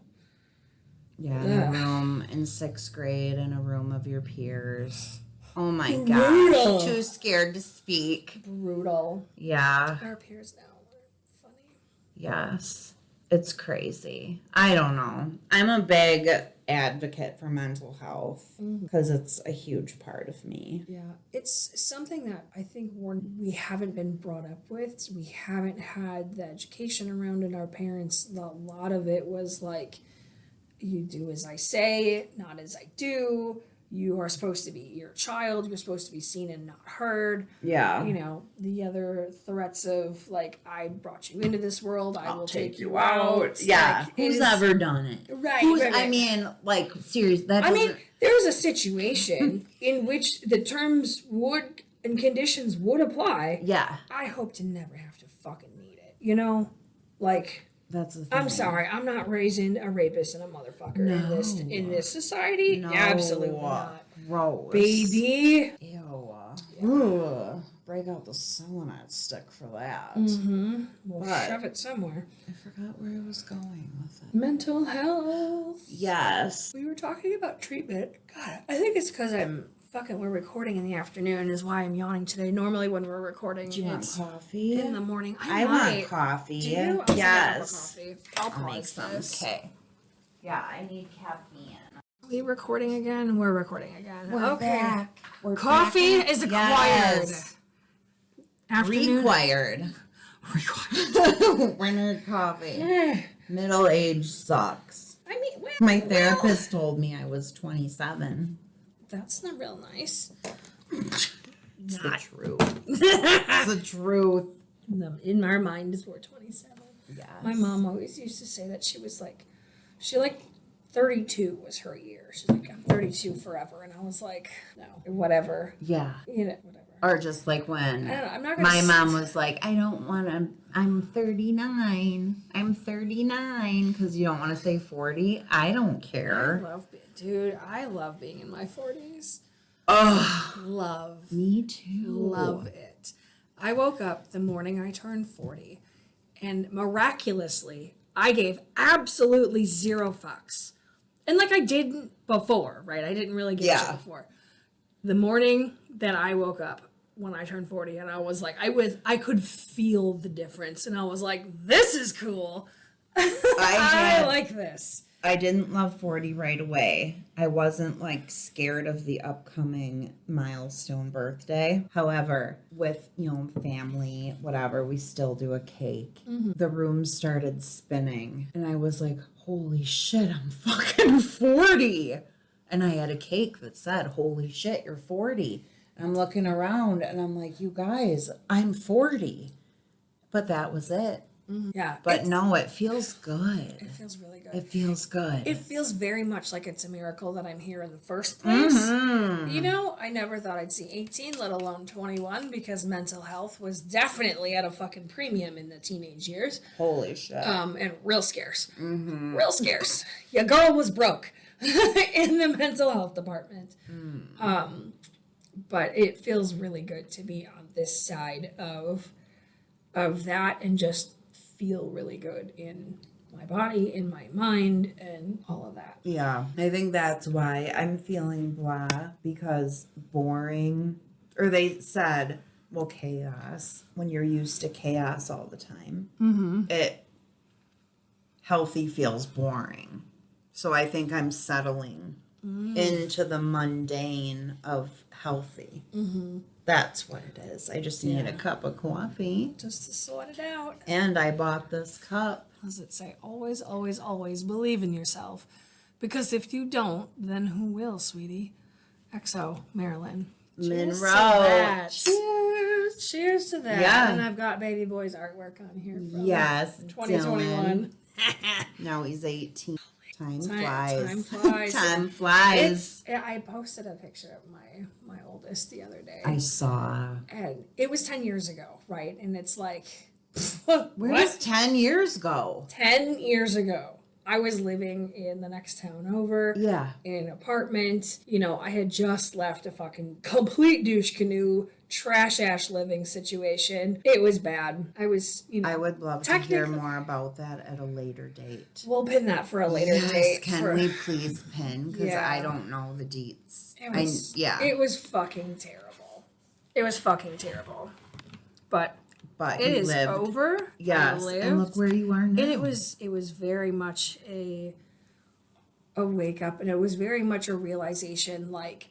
Yeah, in a room in 6th grade, in a room of your peers. Oh my God. Too scared to speak. Brutal. Yeah. Our peers now are funny. Yes. It's crazy. I don't know. I'm a big advocate for mental health because it's a huge part of me. Yeah. It's something that I think we haven't been brought up with. We haven't had the education around it. Our parents, a lot of it was like, you do as I say, not as I do. You are supposed to be your child. You're supposed to be seen and not heard. Yeah. You know, the other threats of like, I brought you into this world. I will take you out. Yeah. Like, who's ever done it? Right. I mean, like, seriously. I mean, there's a situation in which the terms would and conditions would apply. Yeah. I hope to never have to fucking need it. You know? Like... That's the thing. I'm sorry, I'm not raising a rapist and a motherfucker in this society. No. Absolutely not. Gross. Baby. Ew. Ugh. Break out the selenite stick for that. Mm-hmm. We'll shove it somewhere. I forgot where I was going with it. Mental health. Yes. We were talking about treatment. God, I think it's because we're recording in the afternoon is why I'm yawning today. Normally when we're recording, Do you want coffee? In the morning. I want coffee. Do you? Yes. I'll make some. Okay. Yeah, I need caffeine. Are we recording again? We're recording again. We're back. We're Coffee back. is acquired. Yes. Afternoon. Required. Winter coffee. Middle age sucks. I mean, My therapist told me I was 27. That's not real nice. It's the truth. It's the truth. In our mind is we're 27. Yes. My mom always used to say that she 32 was her year. She's like, I'm 32 forever. And I was like, no, whatever. Yeah. You know, whatever. Or just like when I'm not gonna my mom was like, I don't want to, I'm 39. I'm 39 because you don't want to say 40. I don't care. I love being in my 40s. Oh, Love. Me too. Love it. I woke up the morning I turned 40 and miraculously I gave absolutely zero fucks. And like I didn't before, right? I didn't really give a shit before. The morning that I woke up when I turned 40 and I was like, I could feel the difference and I was like, this is cool. I like this. I didn't love 40 right away. I wasn't like scared of the upcoming milestone birthday. However, with, family, whatever, we still do a cake. Mm-hmm. The room started spinning and I was like, holy shit, I'm fucking 40. And I had a cake that said, holy shit, you're 40. I'm looking around and I'm like, you guys, I'm 40. But that was it. Yeah. But no, it feels good. It feels really good. It feels good. It feels very much like it's a miracle that I'm here in the first place. You know, I never thought I'd see 18, let alone 21, because mental health was definitely at a fucking premium in the teenage years. Holy shit. And real scarce. Real scarce. Your girl was broke in the mental health department. But it feels really good to be on this side of that and just feel really good in my body, in my mind, and all of that. Yeah, I think that's why I'm feeling blah, because boring, or they said, well, chaos, when you're used to chaos all the time, healthy feels boring. So I think I'm settling into the mundane of healthy. That's what it is. I just need a cup of coffee. Just to sort it out. And I bought this cup. As it say, always, always, always believe in yourself. Because if you don't, then who will, sweetie? XO, Marilyn. Monroe. Cheers. Cheers to that. Yeah. And I've got Baby Boy's artwork on here from Yes, 2021. Now he's 18. Time Time flies. flies. Time flies. I posted a picture of my oldest the other day. I saw. And it was 10 years ago, right? And it's like, Where does 10 years go? 10 years ago, I was living in the next town over. Yeah. In an apartment. You know, I had just left a fucking complete douche canoe, trash ash living situation. It was bad. I was, you know. I would love to hear more about that at a later date. We'll pin that for a later date. Can we please pin? Because I don't know the deets. It was fucking terrible. It was fucking terrible. But it is lived. over. Yes, and look where you are now. And it was very much a wake up, and it was very much a realization, like,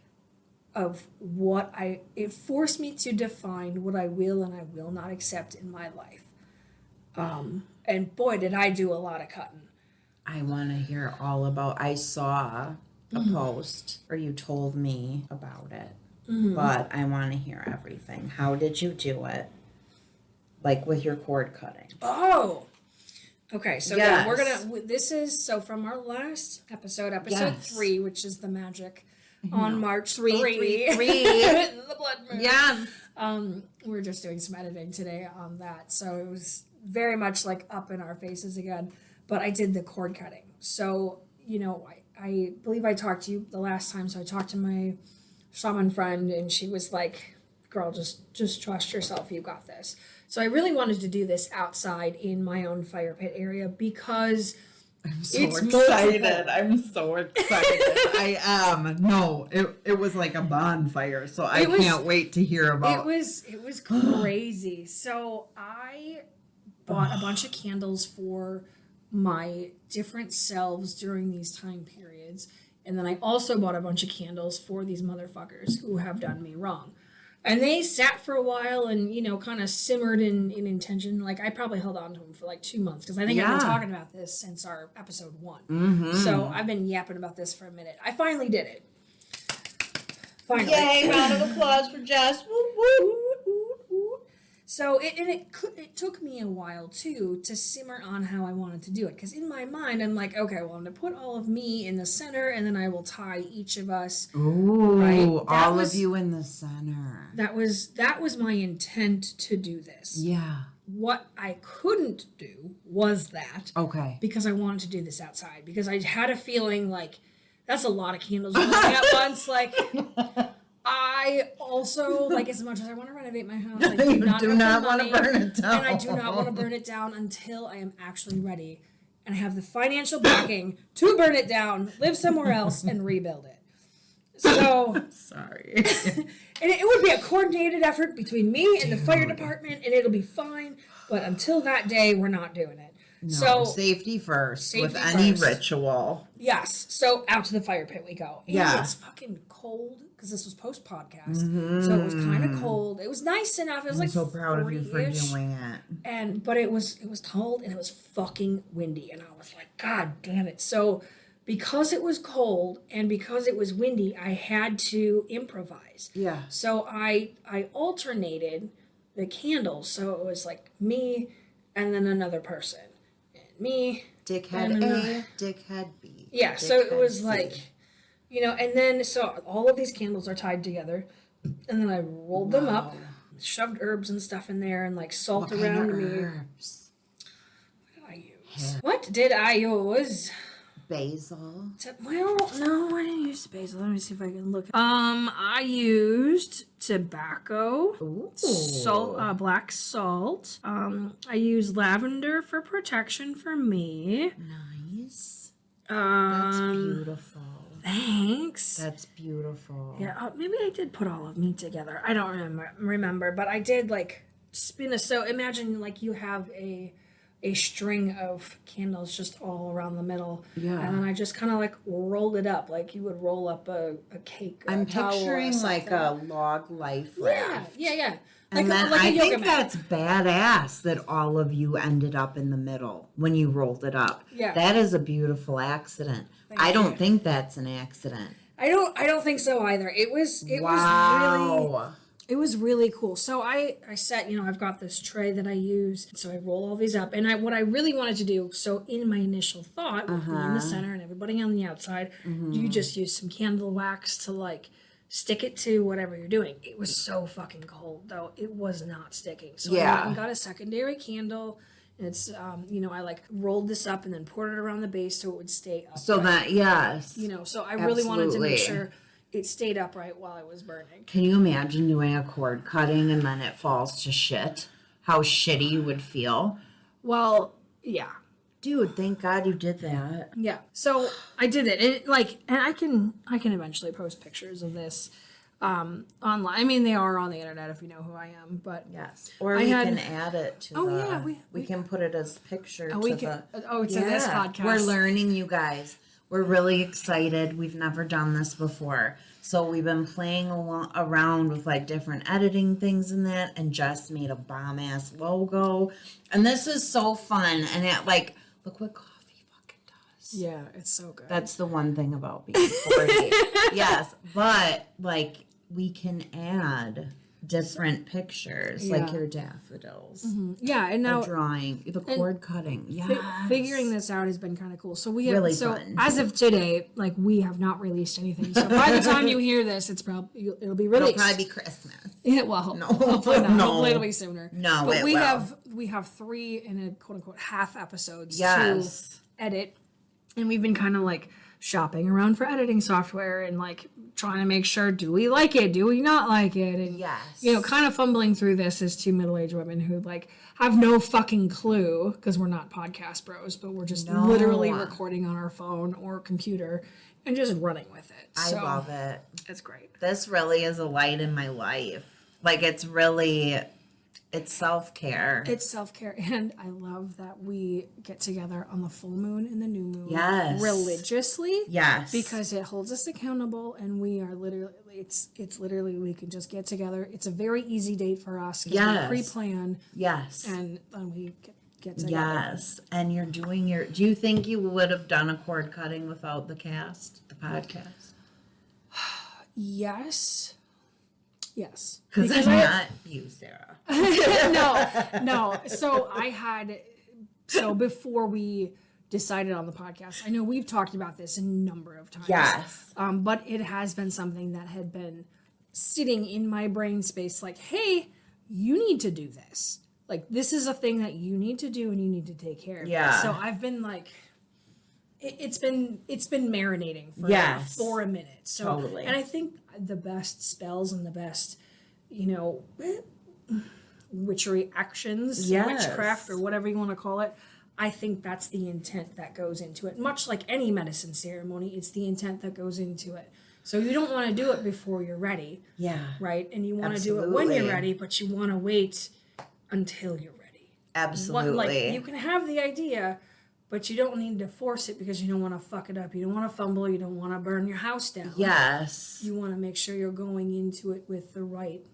of what it forced me to define what I will and I will not accept in my life. And boy, did I do a lot of cutting. I want to hear all about. I saw a post where you told me about it, but I want to hear everything. How did you do it? Like with your cord cutting. Oh, okay. So yeah, we're gonna. This is so from our last episode 3, which is the magic on March 3. The blood moon. Yes. We're just doing some editing today on that, so it was very much like up in our faces again. But I did the cord cutting. So you know, I believe I talked to you the last time. So I talked to my shaman friend, and she was like, "Girl, just trust yourself. You got this." So I really wanted to do this outside in my own fire pit area because I'm so excited. I'm so excited. I am. No, it was like a bonfire, so I can't wait to hear about it. It was crazy. So I bought a bunch of candles for my different selves during these time periods. And then I also bought a bunch of candles for these motherfuckers who have done me wrong. And they sat for a while and, you know, kind of simmered in intention. Like, I probably held on to them for like 2 months because I think I've been talking about this since our episode 1. So I've been yapping about this for a minute. I finally did it. Finally. Yay, round of applause for Jess. Woo, woo. So it took me a while too to simmer on how I wanted to do it, because in my mind I'm like, okay, well, I'm gonna put all of me in the center, and then I will tie each of us. Ooh, all of you in the center. That was my intent to do this. Yeah. What I couldn't do was that. Okay. Because I wanted to do this outside, because I had a feeling like that's a lot of candles going at once. Like, I also, like, as much as I want to renovate my house, I do not want to burn it down. And I do not want to burn it down until I am actually ready and I have the financial backing to burn it down, live somewhere else, and rebuild it. So, sorry. And it would be a coordinated effort between me and the fire department, and it'll be fine. But until that day, we're not doing it. No, so safety first with any ritual. Yes. So out to the fire pit we go. And it's fucking cold because this was post podcast, so it was kind of cold. It was nice enough. It was I'm so proud of you for doing it. But it was cold and it was fucking windy, and I was like, God damn it. So because it was cold and because it was windy, I had to improvise. Yeah. So I alternated the candles. So it was like me and then another person. And me. Dickhead A, dickhead B. Yeah, so it was C. like, and then so all of these candles are tied together. And then I rolled them up, shoved herbs and stuff in there and like salt What around kind of me. herbs? What did I use? Basil. Well, no, I didn't use basil. Let me see if I can look. I used tobacco, salt, black salt. I used lavender for protection for me. Nice. That's beautiful. Thanks. That's beautiful. Yeah, maybe I did put all of me together. I don't remember, but I did like spin a. So imagine like you have a string of candles just all around the middle. Yeah. And then I just kind of like rolled it up like you would roll up a cake. Or I'm a towel picturing or like a log life raft. Yeah. And like then like I think mat. that's badass that all of you ended up in the middle when you rolled it up. Yeah. That is a beautiful accident. I don't think that's an accident. I don't think so either. It was really cool. So I set, I've got this tray that I use. So I roll all these up. And what I really wanted to do, so in my initial thought, with me in the center and everybody on the outside, you just use some candle wax to like stick it to whatever you're doing. It was so fucking cold though. It was not sticking. So I went and got a secondary candle. And it's, I like rolled this up and then poured it around the base so it would stay up. So that, yes. So I really wanted to make sure it stayed upright while it was burning. Can you imagine doing a cord cutting and then it falls to shit? How shitty you would feel? Well, yeah. Dude, thank God you did that. Yeah. So I did it. And I can eventually post pictures of this online. I mean, they are on the internet if you know who I am, but yes. Or we can add it to we can put it as picture to this podcast. We're learning, you guys. We're really excited. We've never done this before. So we've been playing around with like different editing things and that, and just made a bomb ass logo. And this is so fun. And it like, look what coffee fucking does. Yeah, it's so good. That's the one thing about being 40. Yes, but like we can add different pictures, like your daffodils. Mm-hmm. Yeah, and now drawing, the cord cutting. Yeah, figuring this out has been kind of cool. So we have really fun. As of today, like we have not released anything. So by the time you hear this, it'll be released. It'll probably be Christmas. Yeah, well, hopefully not. Hopefully it'll be sooner. No, but we have 3 in a quote unquote half episodes to edit, and we've been kind of like shopping around for editing software and like trying to make sure, do we like it, do we not like it, and kind of fumbling through this as 2 middle-aged women who like have no fucking clue because we're not podcast bros, but we're just literally recording on our phone or computer and just running with it. I love it. It's great. This really is a light in my life. Like it's self-care. It's self-care, and I love that we get together on the full moon and the new moon religiously. Yes. Because it holds us accountable, and we are literally, it's literally, we can just get together. It's a very easy date for us because we pre-plan. Yes. And then we get together. Yes. And you're doing do you think you would have done a cord cutting without the podcast? Yes. Because I'm not you, Sarah. No. So before we decided on the podcast, I know we've talked about this a number of times. Yes. But it has been something that had been sitting in my brain space like, hey, you need to do this. Like, this is a thing that you need to do and you need to take care of. Yeah. So I've been like, it's been marinating for a minute. So, totally. And I think the best spells and the best, witchery actions, witchcraft, or whatever you want to call it, I think that's the intent that goes into it. Much like any medicine ceremony, it's the intent that goes into it. So you don't want to do it before you're ready. Yeah. Right? And you want to do it when you're ready, but you want to wait until you're ready. Absolutely. Like, you can have the idea, but you don't need to force it because you don't want to fuck it up. You don't want to fumble. You don't want to burn your house down. Yes. You want to make sure you're going into it with the right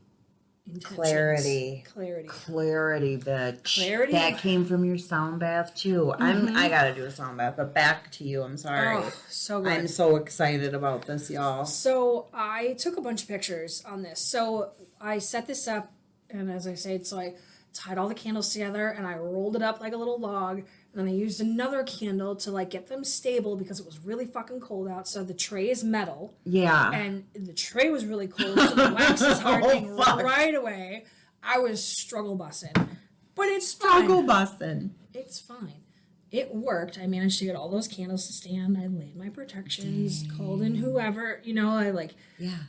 intentions. Clarity, bitch. Clarity. That came from your sound bath too. I gotta do a sound bath, but back to you. I'm sorry. Oh, so good. I'm so excited about this, y'all. So I took a bunch of pictures on this. So I set this up, and as I said, so I tied all the candles together and I rolled it up like a little log. And then I used another candle to like get them stable because it was really fucking cold out. So the tray is metal. Yeah. And the tray was really cold, so the wax is hardening right away. I was struggle bussing. But it's fine. Struggle bussing. It's fine. It worked. I managed to get all those candles to stand. I laid my protections, called in whoever, I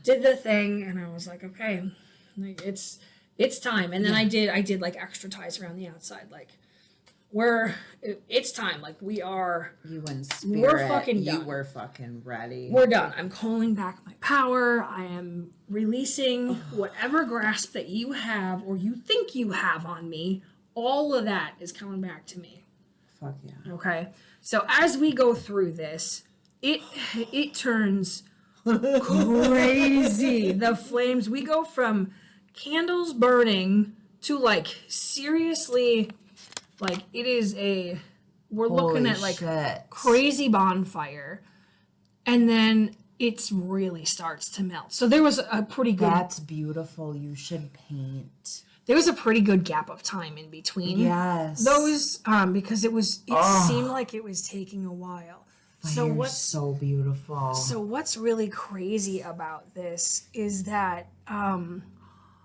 did the thing, and I was like, okay, like it's time. And then I did like extra ties around the outside, like it's time. Like we are. You in spirit. We're fucking done. You were fucking ready. We're done. I'm calling back my power. I am releasing whatever grasp that you have or you think you have on me. All of that is coming back to me. Fuck yeah. Okay. So as we go through this, it turns crazy. The flames. We go from candles burning to like seriously. Like, it is we're looking at, like, crazy bonfire. And then it really starts to melt. So there was a pretty good... That's beautiful. You should paint. There was a pretty good gap of time in between. Yes. Those, because it seemed like it was taking a while. So beautiful. So what's really crazy about this is that,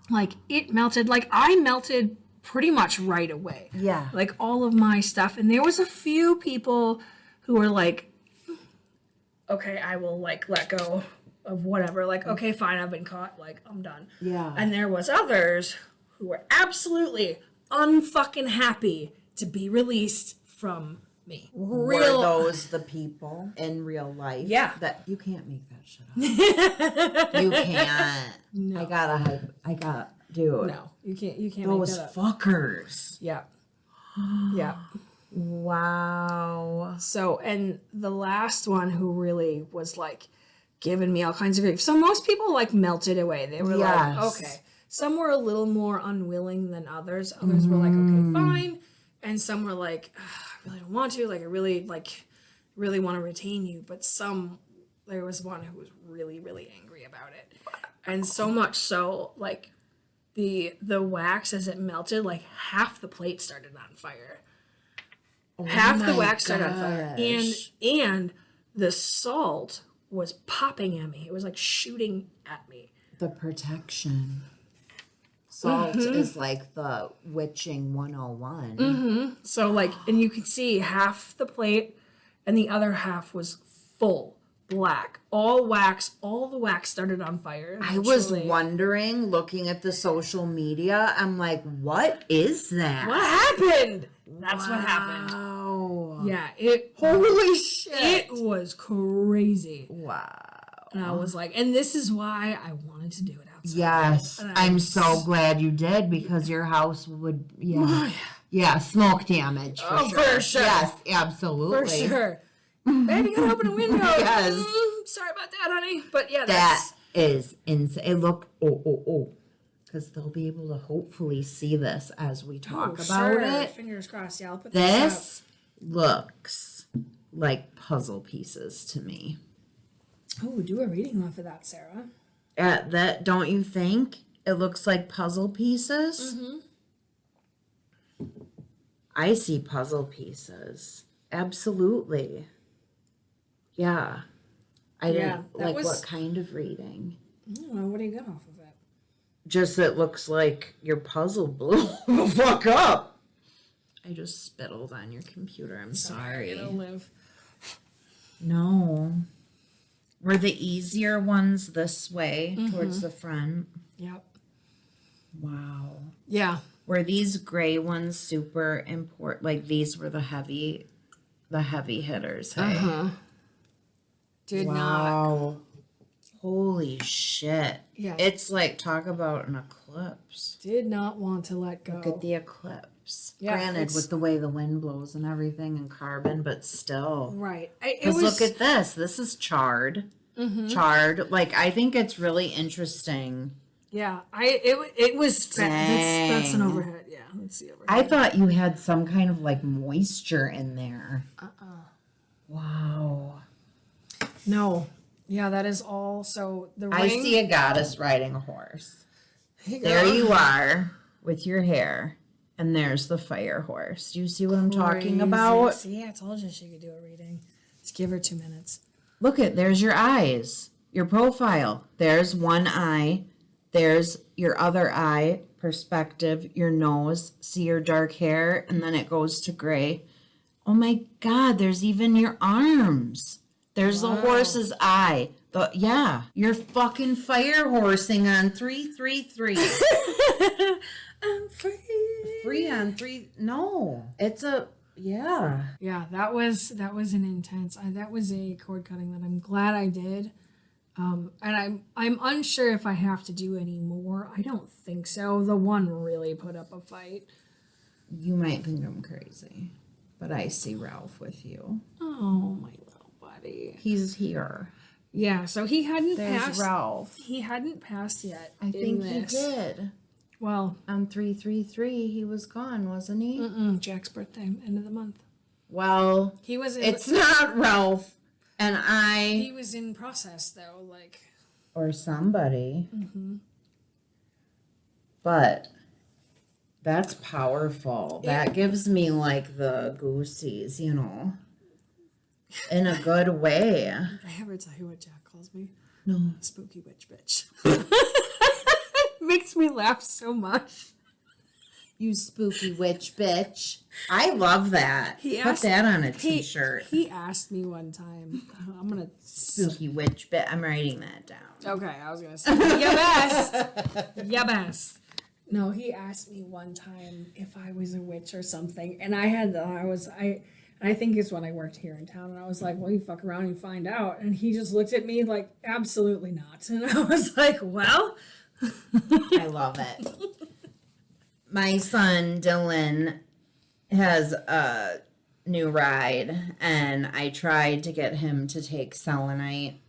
like, it melted. Like, I melted... pretty much right away. Yeah. Like all of my stuff. And there was a few people who were like, okay, I will like let go of whatever. Like, okay, fine, I've been caught. Like, I'm done. Yeah. And there was others who were absolutely unfucking happy to be released from me. Were those the people in real life? Yeah. That you can't make that shit up. You can't. No. I got dude. No, you can't Those make that up. fuckers. Yeah. Yeah. Wow. So, and the last one who really was like giving me all kinds of grief. So most people like melted away. They were like, okay. Some were a little more unwilling than others. Others were like, okay, fine. And some were like, I really don't want to. Like, I really want to retain you. But there was one who was really, really angry about it. And so much so, like, the wax as it melted, like half the plate started on fire. Half the wax started on fire. And the salt was popping at me. It was like shooting at me. The protection. Salt is like the witching 101. Mm-hmm. So like, and you can see half the plate and the other half was full black. All the wax started on fire. I was wondering, looking at the social media, I'm like, what is that? What happened? That's what happened. Wow. Yeah, holy shit. It was crazy. Wow. And I was like, and this is why I wanted to do it outside. Yes. I'm so glad you did because your house would, yeah, smoke damage. For sure. Yes, absolutely. For sure. Baby, you gotta open a window. Yes. Sorry about that, honey. But yeah, that is insane. It looked, because they'll be able to hopefully see this as we talk about it. Fingers crossed. Yeah, I'll put this looks like puzzle pieces to me. Oh, do a reading off of that, Sarah. That don't you think? It looks like puzzle pieces. Mm-hmm. I see puzzle pieces. Absolutely. Yeah. I didn't like what kind of reading? I don't know. What do you get off of it? Just it looks like your puzzle blew the fuck up. I just spittled on your computer. I'm sorry. It'll live. No. Were the easier ones this way towards the front? Yep. Wow. Yeah. Were these gray ones super important? Like these were the heavy hitters. Hey? Did not. Holy shit. Yeah. It's like, talk about an eclipse. Did not want to let go. Look at the eclipse. Yeah, Granted, with the way the wind blows and everything and carbon, but still. Right. Because look at this. This is charred. Charred. Like, I think it's really interesting Yeah, it was that's an overhead. Yeah, let's see overhead. I thought you had some kind of like moisture in there. Wow. No. Yeah, that is all. So the ring. I see a goddess riding a horse. Hey, There girl. you are with your hair. And there's the fire horse. Do you see what I'm talking about? See, I told you she could do a reading. Just give her 2 minutes. Look there's your eyes. Your profile. There's one eye. There's your other eye, perspective, your nose. See your dark hair, and then it goes to gray. Oh my God, there's even your arms. There's the horse's eye. You're fucking fire horsing on 333. I'm free. Free on 3. No, it's a yeah. Yeah, that was an intense. That was a cord cutting that I'm glad I did. And I'm unsure if I have to do any more. I don't think so. The one really put up a fight. You might think I'm crazy, but I see Ralph with you. Oh, my little buddy. He's here. Yeah, so he hadn't There's passed. Ralph. He hadn't passed yet. I think he did. Well, On 333, he was gone, wasn't he? Jack's birthday, end of the month. Well, He was. it's not Ralph, and He was in process though, like. or somebody. But that's powerful. That gives me like the goosies, in a good way. I ever tell you what Jack calls me? No. Spooky witch bitch. Makes me laugh so much. You spooky witch bitch. I love that. Put that on a t-shirt. He asked me one time. I'm gonna. Spooky witch bitch. I'm writing that down. Okay, I was gonna say ya best. Ya best. No, he asked me one time if I was a witch or something, and I think it's when I worked here in town, and I was like, well, you fuck around and find out. And he just looked at me like, absolutely not. And I was like, well. I love it. My son, Dylan, has a new ride, and I tried to get him to take selenite.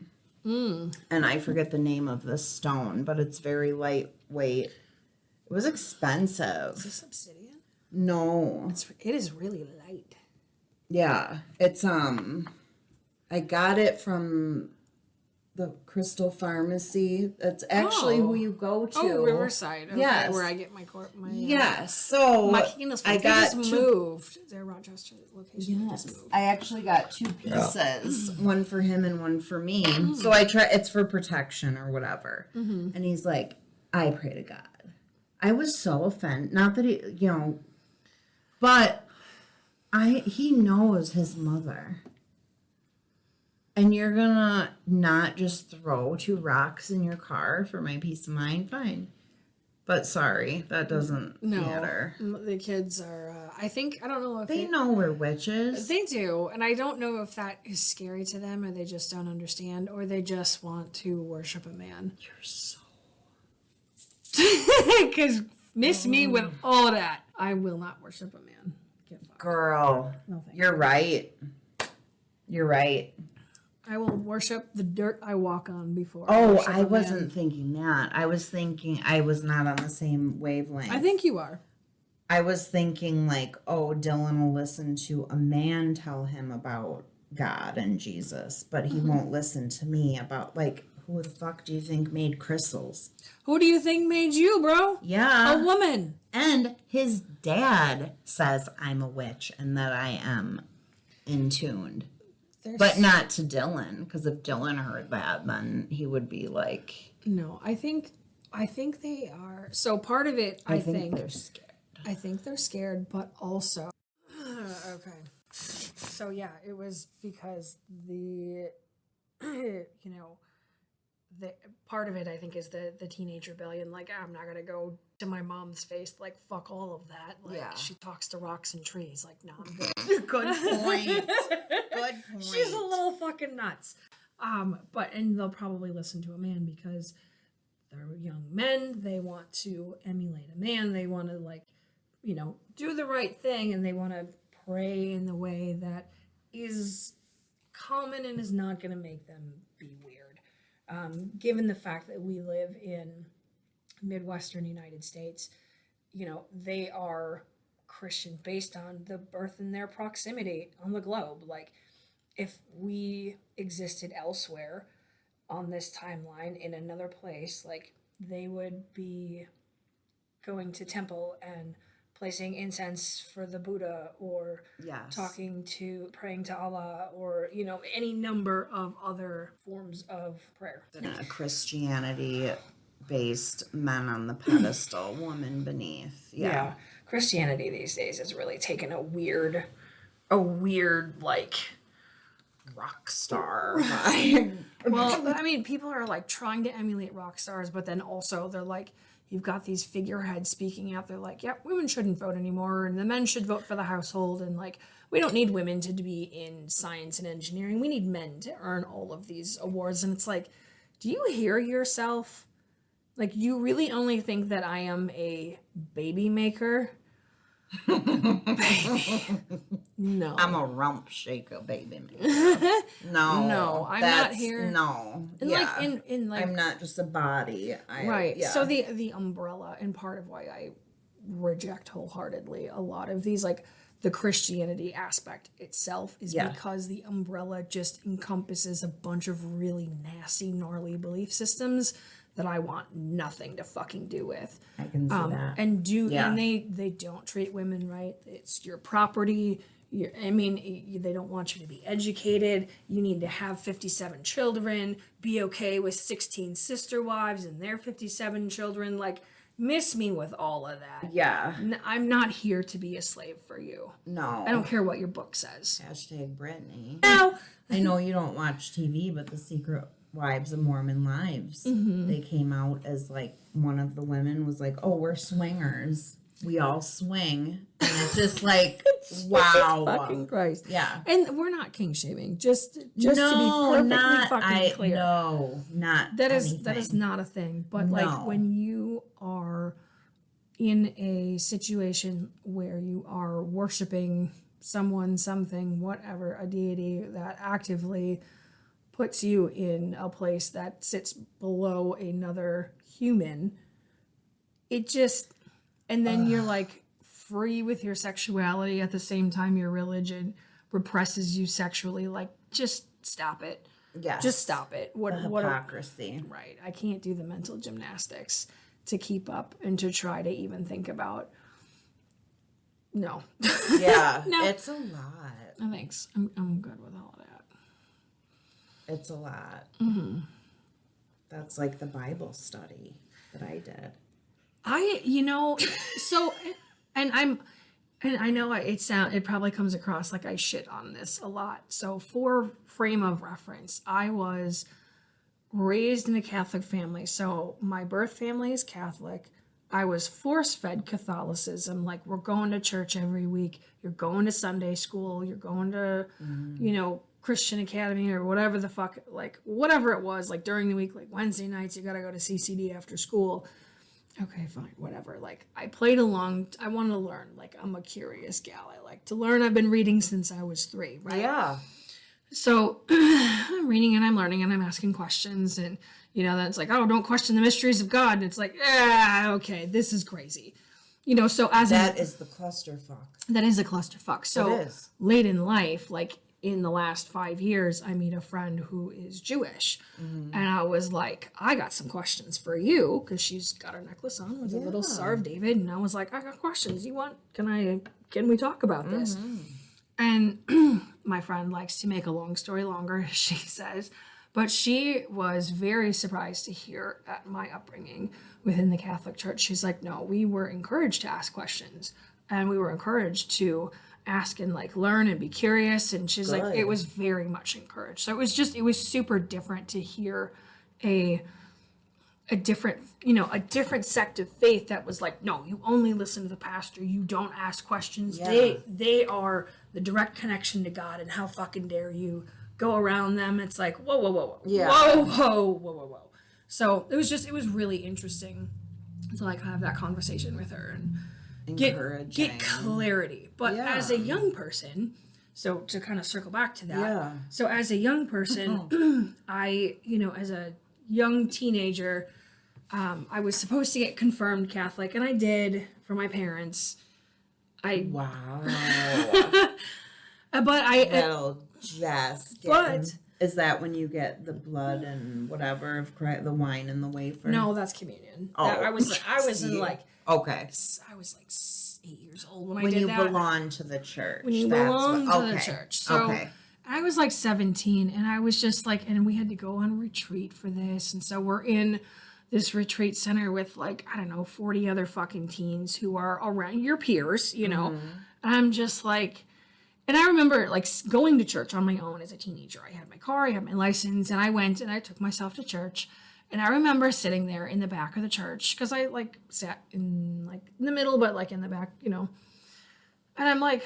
And I forget the name of the stone, but it's very lightweight. It was expensive. Is this obsidian? No. It is really light. Yeah, it's I got it from the Crystal Pharmacy. That's actually who you go to. Oh, Riverside. Okay, yes, where I get my yes. So I just moved. Their Rochester location. Yes, I actually got 2 pieces, one for him and one for me. So I try. It's for protection or whatever. And he's like, I pray to God. I was so offended. Not that he, but he knows his mother. And you're gonna not just throw 2 rocks in your car for my peace of mind? Fine. But sorry, that doesn't matter. The kids are, I don't know if they know we're witches. They do. And I don't know if that is scary to them or they just don't understand or they just want to worship a man. You're so... Because miss me with all that. I will not worship a man. Girl, you're right. You're right. I will worship the dirt I walk on before. I wasn't thinking that. I was thinking I was not on the same wavelength. I think you are. I was thinking like, Dylan will listen to a man tell him about God and Jesus, but he won't listen to me about like, who the fuck do you think made crystals? Who do you think made you, bro? Yeah. A woman. And his dad says I'm a witch and that I am in tuned. But not to Dylan, because if Dylan heard that, then he would be like... No, I think they are. So part of it, I think they're scared. I think they're scared, but also... okay. So yeah, it was because the part of it, I think, is the teenage rebellion. Like, I'm not going to go to my mom's face, like, fuck all of that. Like, she talks to rocks and trees. Like, no, I'm good. Good point. Good point. She's a little fucking nuts. And they'll probably listen to a man because they're young men. They want to emulate a man. They want to, like, do the right thing. And they want to pray in the way that is common and is not going to make them be weird. Given the fact that we live in Midwestern United States, they are Christian based on the birth and their proximity on the globe. Like, if we existed elsewhere on this timeline in another place, like, they would be going to temple and placing incense for the Buddha, or Yes. praying to Allah, or any number of other forms of prayer. Christianity based, men on the pedestal, woman beneath. Yeah. Christianity these days has really taken a weird like rock star vibe. Well, I mean, people are like trying to emulate rock stars, but then also they're like, you've got these figureheads speaking out. They're like, yep, women shouldn't vote anymore, and the men should vote for the household, and like, we don't need women to be in science and engineering. We need men to earn all of these awards. And it's like, do you hear yourself? Like, you really only think that I am a baby maker? No. I'm a rump shaker, baby maker. No, I'm not here. No. And yeah. like I'm not just a body. Right. Yeah. So the umbrella, and part of why I reject wholeheartedly a lot of these, like the Christianity aspect itself, is because the umbrella just encompasses a bunch of really nasty, gnarly belief systems that I want nothing to fucking do with. I can see that. And they don't treat women right. It's your property. They don't want you to be educated. You need to have 57 children, be okay with 16 sister wives and their 57 children. Like, miss me with all of that. Yeah. I'm not here to be a slave for you. No. I don't care what your book says. Hashtag Brittany. No. I know you don't watch TV, but The Secret Wives of Mormon Lives, they came out as like, one of the women was like, oh, we're swingers. We all swing. And it's just like, wow. Fucking Christ. Yeah. And we're not king shaming. Just to be perfectly fucking clear. No, not that anything. is not a thing. But like, when you are in a situation where you are worshiping someone, something, whatever, a deity that actively puts you in a place that sits below another human, it just, and then you're like free with your sexuality at the same time your religion represses you sexually. Like, just stop it. Yes. Just stop it. What hypocrisy. Right. I can't do the mental gymnastics to keep up and to try to even think about. No. Yeah. No. It's a lot. No, thanks. I'm good with all of that. It's a lot. Mm-hmm. That's like the Bible study that I did. And I know it probably comes across like I shit on this a lot. So for frame of reference, I was raised in a Catholic family. So my birth family is Catholic. I was force-fed Catholicism. Like, we're going to church every week. You're going to Sunday school. You're going to, Christian Academy or whatever the fuck, like, whatever it was, like, during the week, like, Wednesday nights, you gotta go to CCD after school. Okay, fine, whatever. Like, I played along. I wanted to learn. Like, I'm a curious gal. I like to learn. I've been reading since I was 3, right? Yeah. So I'm reading and I'm learning and I'm asking questions, and then it's like, oh, don't question the mysteries of God. And it's like, okay, this is crazy. So that is the clusterfuck. That is a clusterfuck. So it is. Late in life, like in the last 5 years, I meet a friend who is Jewish. Mm-hmm. And I was like, I got some questions for you, because she's got her necklace on with a little Star of David. And I was like, I got questions. Can we talk about this? Mm-hmm. And my friend likes to make a long story longer, she says. But she was very surprised to hear at my upbringing within the Catholic Church. She's like, no, we were encouraged to ask questions. And we were encouraged to ask and like learn and be curious. And she's like, it was very much encouraged. So it was super different to hear a different sect of faith that was like, no, you only listen to the pastor. You don't ask questions. Yeah. They are the direct connection to God, and how fucking dare you go around them. It's like, whoa. Yeah. Whoa. So it was really interesting to like have that conversation with her and get clarity. But as a young person, so to kind of circle back to that. So as a young person, I, as a young teenager, I was supposed to get confirmed Catholic, and I did for my parents. Wow. But I. Well, just But. Is that when you get the blood and whatever of Christ, the wine and the wafer? No, that's communion. Oh, I was in like. Okay. I was like 8 years old when I When did you that. belong to the church. When you belong to the church. So I was like 17, and I was just like, and we had to go on retreat for this. And so we're in this retreat center with like, I don't know, 40 other fucking teens who are around your peers, you know. And I'm just like, and I remember like going to church on my own as a teenager. I had my car, I had my license, and I went and I took myself to church. And I remember sitting there in the back of the church because I like sat in the middle, but like in the back, you know. And I'm like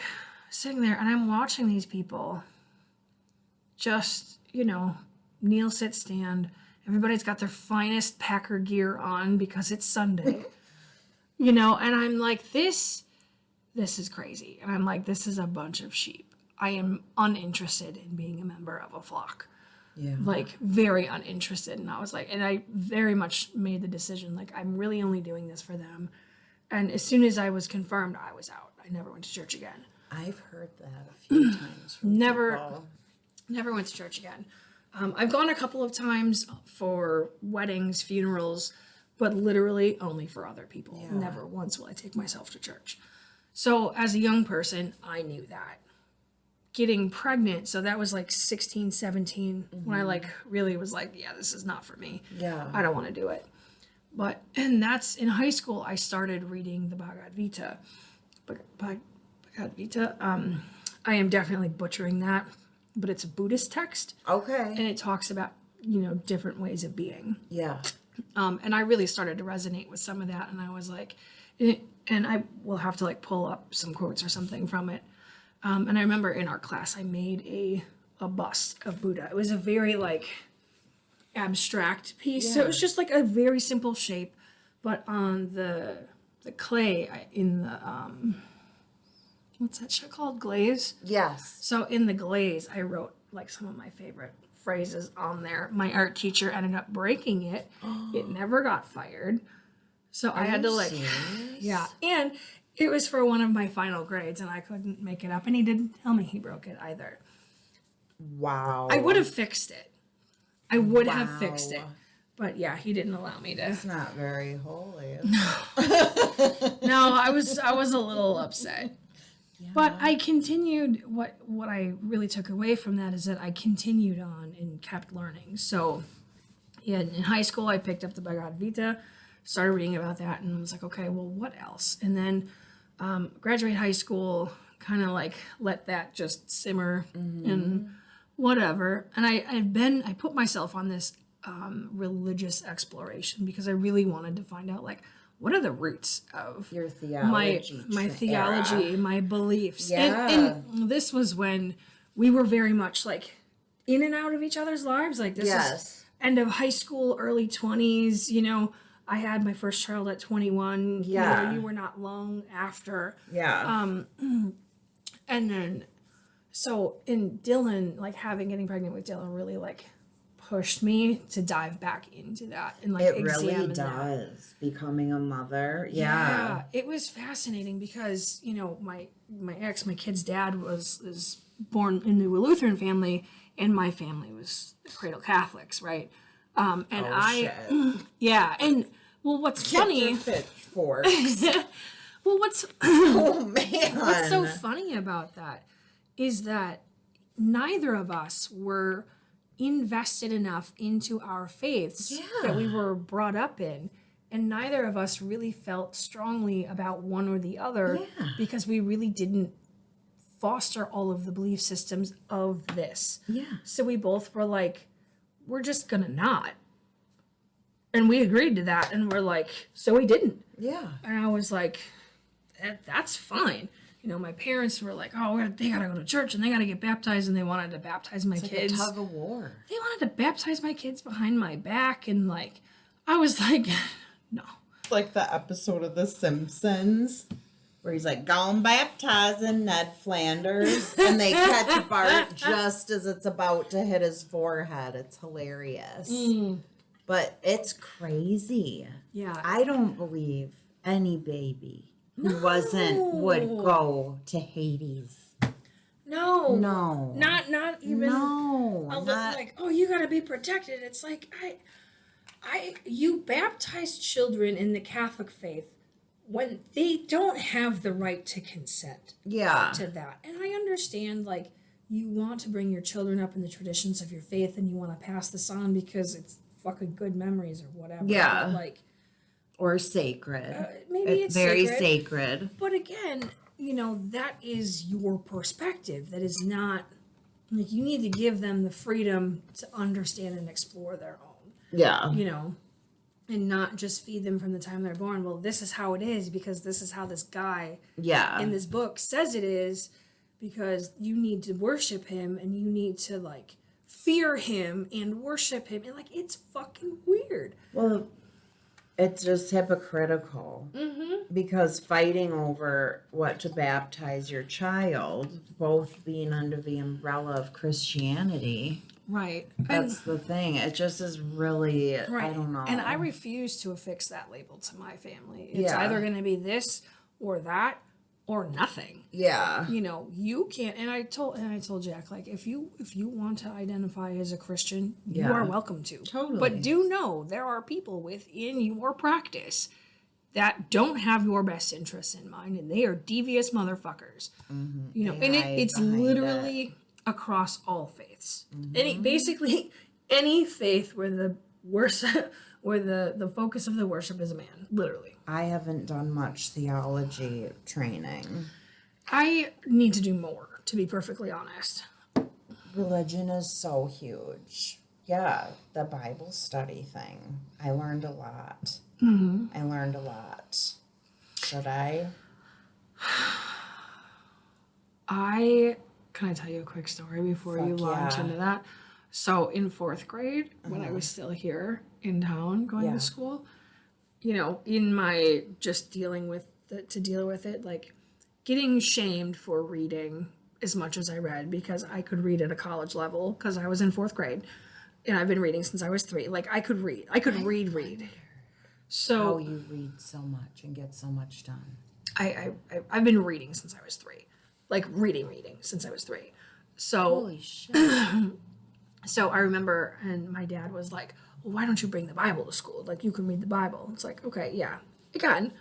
sitting there and I'm watching these people just, you know, kneel, sit, stand. Everybody's got their finest Packer gear on because it's Sunday, you know. And I'm like, this is crazy. And I'm like, this is a bunch of sheep. I am uninterested in being a member of a flock. Yeah. Like, very uninterested. And I was like, and I very much made the decision, like, I'm really only doing this for them. And as soon as I was confirmed, I was out. I never went to church again. I've heard that a few times from people. Never went to church again. I've gone a couple of times for weddings, funerals, but literally only for other people. Yeah. Never once will I take myself to church. So as a young person, I knew that. Getting pregnant, so that was like 16, 17, when I like really was like, yeah, this is not for me. Yeah. I don't want to do it. But, and that's in high school, I started reading the Bhagavad Gita. Bhagavad Gita. I am definitely butchering that, but it's a Buddhist text. Okay. And it talks about, you know, different ways of being. Yeah. And I really started to resonate with some of that, and I was like, and I will have to like pull up some quotes or something from it. And I remember in our class, I made a bust of Buddha. It was a very like abstract piece. Yeah. So it was just like a very simple shape, but on the clay in the, what's that shit called? Glaze? Yes. So in the glaze, I wrote like some of my favorite phrases on there. My art teacher ended up breaking it. It never got fired. So I had to like, yeah. And it was for one of my final grades, and I couldn't make it up, and he didn't tell me he broke it either. Wow. I would have fixed it. I would have fixed it. But yeah, he didn't allow me to. It's not very holy. No, I was a little upset. Yeah. But I continued, what I really took away from that is that I continued on and kept learning. So yeah, in high school, I picked up the Bhagavad Gita, started reading about that, and was like, okay, well, what else? And then graduate high school, kind of like let that just simmer and whatever. And I put myself on this religious exploration because I really wanted to find out like what are the roots of your theology, my theology, my beliefs. Yeah. And this was when we were very much like in and out of each other's lives. Like this is end of high school, early 20s, you know. I had my first child at 21. Yeah. You know, you were not long after. Yeah. And then, so in Dylan, like getting pregnant with Dylan really like pushed me to dive back into that and like it really does. Becoming a mother. Yeah. It was fascinating because, you know, my kid's dad was born into a Lutheran family, and my family was cradle Catholics, right? Shit. Yeah, and well, what's funny? Pitchforks. Well, what's so funny about that is that neither of us were invested enough into our faiths that we were brought up in, and neither of us really felt strongly about one or the other because we really didn't foster all of the belief systems of this. Yeah. So we both were like, we're just gonna not. And we agreed to that, and we're like, so we didn't. Yeah. And I was like, that's fine. You know, my parents were like, oh, they gotta go to church, and they gotta get baptized, and they wanted to baptize my kids. Like a tug of war. They wanted to baptize my kids behind my back, and like, I was like, no. Like the episode of The Simpsons where he's like, gone baptizing Ned Flanders, and they catch Bart just as it's about to hit his forehead. It's hilarious. But it's crazy. Yeah. I don't believe any baby who No. would go to Hades. No. No. Not even No. like, oh, you gotta be protected. It's like you baptize children in the Catholic faith when they don't have the right to consent Yeah. to that. And I understand, like, you want to bring your children up in the traditions of your faith and you want to pass this on because it's fucking good memories or whatever. Yeah. But, like, or sacred. Maybe it's very sacred. But again, that is your perspective. That is not, like, you need to give them the freedom to understand and explore their own. Yeah. And not just feed them from the time they're born. Well, this is how it is because this is how this guy Yeah. in this book says it is, because you need to worship him and you need to, like, fear him and worship him. And, like, it's fucking weird. Well, it's just hypocritical. Mm-hmm. Because fighting over what to baptize your child, both being under the umbrella of Christianity. Right. That's the thing. It just is really, right. I don't know. And I refuse to affix that label to my family. It's either going to be this or that or nothing. Yeah. You can't. And I told Jack, like, if you want to identify as a Christian, you are welcome to. Totally. But do know there are people within your practice that don't have your best interests in mind, and they are devious motherfuckers. Mm-hmm. And it's literally across all faiths. Mm-hmm. Any faith where the worship, where the focus of the worship is a man, literally. I haven't done much theology training. I need to do more, to be perfectly honest. Religion is so huge. Yeah, the Bible study thing. I learned a lot. Mm-hmm. I learned a lot. Should I? Can I tell you a quick story before you launch into that? So in 4th grade, when I was still here in town going to school, in my just dealing with it, like, getting shamed for reading as much as I read because I could read at a college level because I was in 4th grade and I've been reading since I was 3. Like, I could read. Read. So how you read so much and get so much done. I've been reading since I was 3. Like, reading since I was 3. So, holy shit. So I remember, and my dad was like, well, why don't you bring the Bible to school? Like, you can read the Bible. It's like, okay, yeah, I can.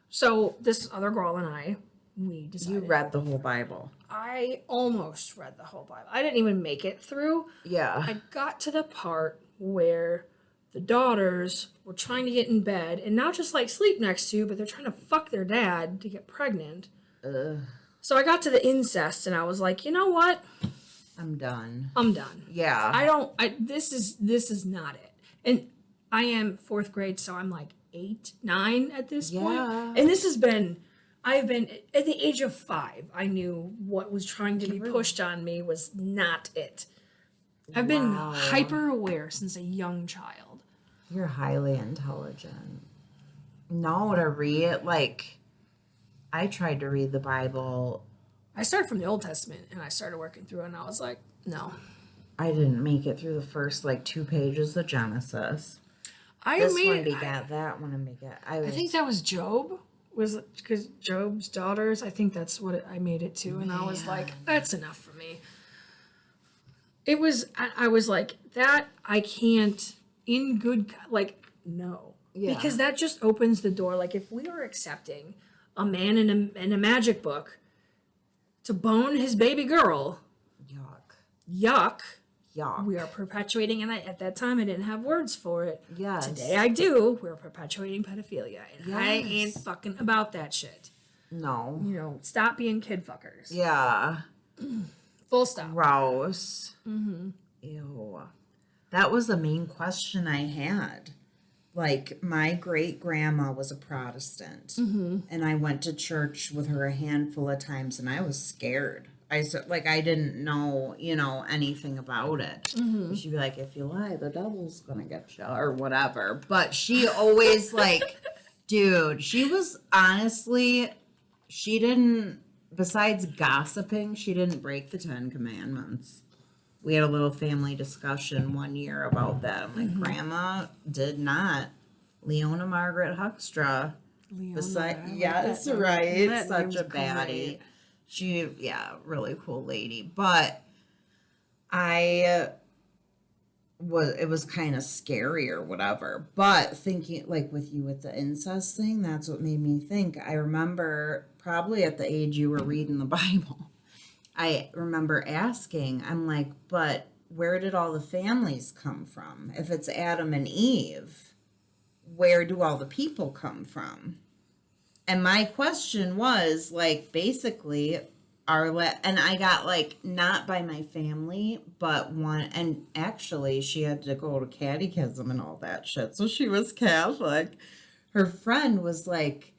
So this other girl and I, we decided. You read the whole Bible. I almost read the whole Bible. I didn't even make it through. Yeah. I got to the part where the daughters were trying to get in bed and not just, like, sleep next to, but they're trying to fuck their dad to get pregnant. Ugh. So I got to the incest and I was like, you know what? I'm done. Yeah. This is not it. And I am 4th grade, so I'm like 8, 9 at this point. And this has been, I've been, at the age of 5, I knew what was trying to be pushed on me was not it. I've been hyper aware since a young child. You're highly intelligent. No, to read, like, I tried to read the Bible. I started from the Old Testament, and I started working through it, and I was like, no. I didn't make it through the first, 2 pages of Genesis. That one I make it. I think that was Job. Was because Job's daughters, I think that's what I made it to, and I was like, that's enough for me. It was, I was like, that I can't, in good, no. Yeah. Because that just opens the door. Like, if we are accepting a man in a magic book to bone his baby girl. Yuck. We are perpetuating, and at that time I didn't have words for it. Yes. Today I do. We're perpetuating pedophilia, and I ain't fucking about that shit. No. Stop being kid fuckers. Yeah. Full stop. Gross. Mm-hmm. Ew. That was the main question I had. Like, my great-grandma was a Protestant, and I went to church with her a handful of times, and I was scared. I didn't know, anything about it. Mm-hmm. She'd be like, if you lie, the devil's gonna get you, or whatever. But she always, dude, she was honestly, she didn't, besides gossiping, she didn't break the 10 Commandments. We had a little family discussion one year about that. I'm like, Grandma did not. Leona Margaret Huckstra. Yes, right. Such a baddie. She, really cool lady. But it was kind of scary or whatever. But thinking, like with you with the incest thing, that's what made me think. I remember probably at the age you were reading the Bible, I remember asking, I'm like, but where did all the families come from? If it's Adam and Eve, where do all the people come from? And my question was, like, basically, and I got, like, not by my family, but one, and actually, she had to go to catechism and all that shit, so she was Catholic. Her friend was like,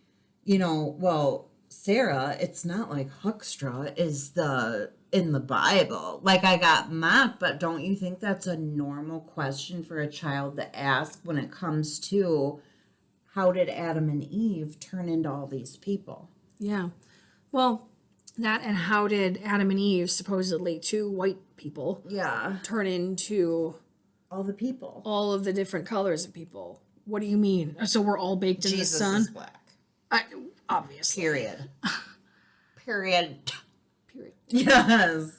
well, Sarah, it's not like Huckstra is in the Bible. Like, I got mocked, but don't you think that's a normal question for a child to ask when it comes to how did Adam and Eve turn into all these people? Yeah. Well, that and how did Adam and Eve, supposedly two white people, turn into all the people? All of the different colors of people. What do you mean? So we're all baked in the sun? Jesus is black. Obviously. Period. Period. Yes.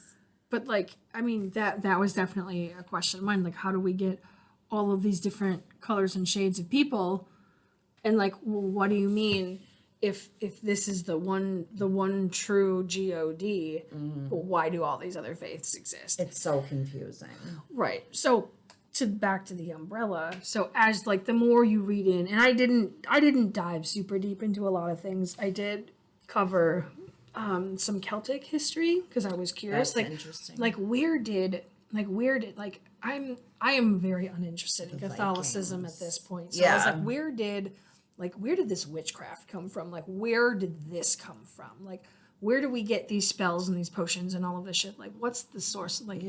But like, I mean, that was definitely a question of mine. Like, how do we get all of these different colors and shades of people? And like, well, what do you mean if this is the one true God? Well, why do all these other faiths exist? It's so confusing. Right. So back to the umbrella. So as like the more you read in, and I didn't dive super deep into a lot of things. I did cover some Celtic history because I was curious. That's interesting. I am very uninterested in Catholicism at this point. So I was like, where did this witchcraft come from? Like, where did this come from? Like, where do we get these spells and these potions and all of this shit? Like, what's the source? Like,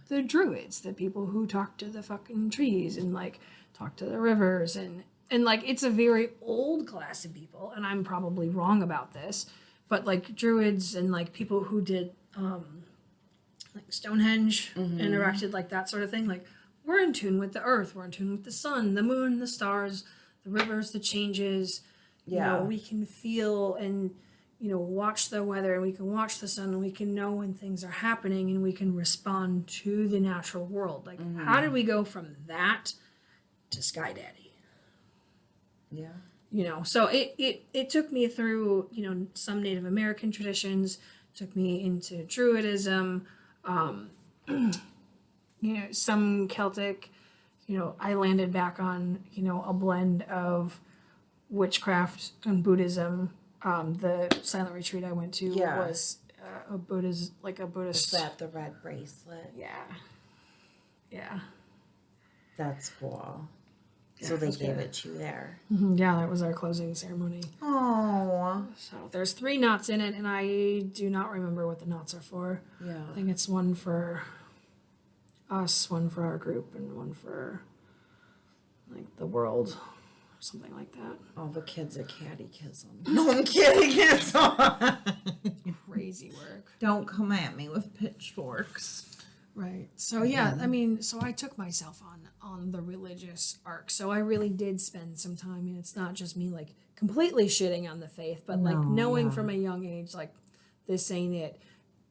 the druids, the people who talk to the fucking trees and like talk to the rivers and like it's a very old class of people. And I'm probably wrong about this, but like druids and like people who did like Stonehenge and erected like that sort of thing. Like, we're in tune with the earth. We're in tune with the sun, the moon, the stars, the rivers, the changes. You know, we can feel and watch the weather, and we can watch the sun, and we can know when things are happening, and we can respond to the natural world. Like, how did we go from that to Sky Daddy? Yeah. So it took me through, some Native American traditions, took me into Druidism, some Celtic, I landed back on, a blend of witchcraft and Buddhism. The silent retreat I went to was a Buddhist. Is that the red bracelet? Yeah. That's cool. So they gave it to you there. Yeah, that was our closing ceremony. Oh. So there's 3 knots in it, and I do not remember what the knots are for. Yeah. I think it's one for us, one for our group, and one for like the world. Something like that. All the kids at catechism. No, I'm kidding. It's crazy work. Don't come at me with pitchforks. Right. So yeah, I mean, so I took myself on the religious arc. So I really did spend some time, and it's not just me like completely shitting on the faith, but like knowing from a young age, like this ain't it.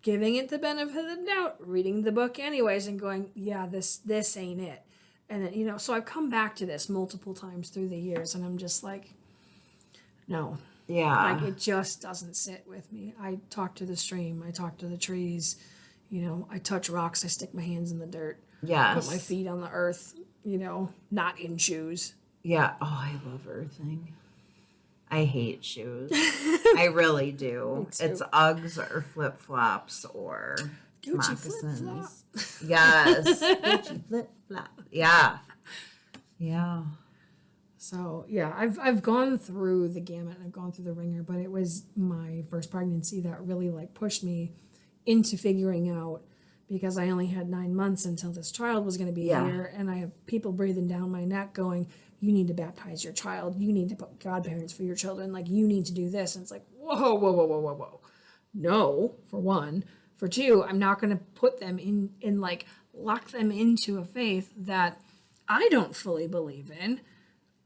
Giving it the benefit of the doubt, reading the book anyways, and going, yeah, this ain't it. And then, so I've come back to this multiple times through the years, and I'm just like, no. Yeah. Like, it just doesn't sit with me. I talk to the stream. I talk to the trees. I touch rocks. I stick my hands in the dirt. Yes. Put my feet on the earth, not in shoes. Yeah. Oh, I love earthing. I hate shoes. I really do. It's Uggs or flip-flops or Gucci moccasins. Yes. Gucci flip-flop. Yeah. Yeah. So, yeah, I've gone through the gamut. I've gone through the ringer, but it was my first pregnancy that really, like, pushed me into figuring out, because I only had 9 months until this child was going to be here, and I have people breathing down my neck going, you need to baptize your child. You need to put godparents for your children. Like, you need to do this. And it's like, whoa. No, for one. For two, I'm not going to put them in like lock them into a faith that I don't fully believe in?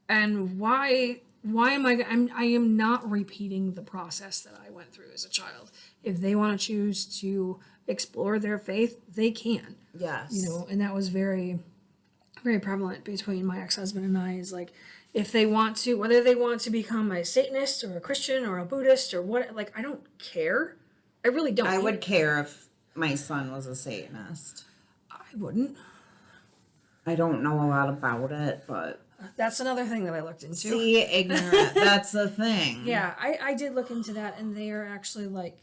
And why I am not repeating the process that I went through as a child. If they want to choose to explore their faith, they can. Yes. And that was very, very prevalent between my ex-husband and I, is like, if they want to, whether they want to become a Satanist or a Christian or a Buddhist or what, like, I don't care. I really don't. I would care if my son was a Satanist. I wouldn't. I don't know a lot about it, but... That's another thing that I looked into. See, ignorant. That's the thing. Yeah, I did look into that, and they are actually like,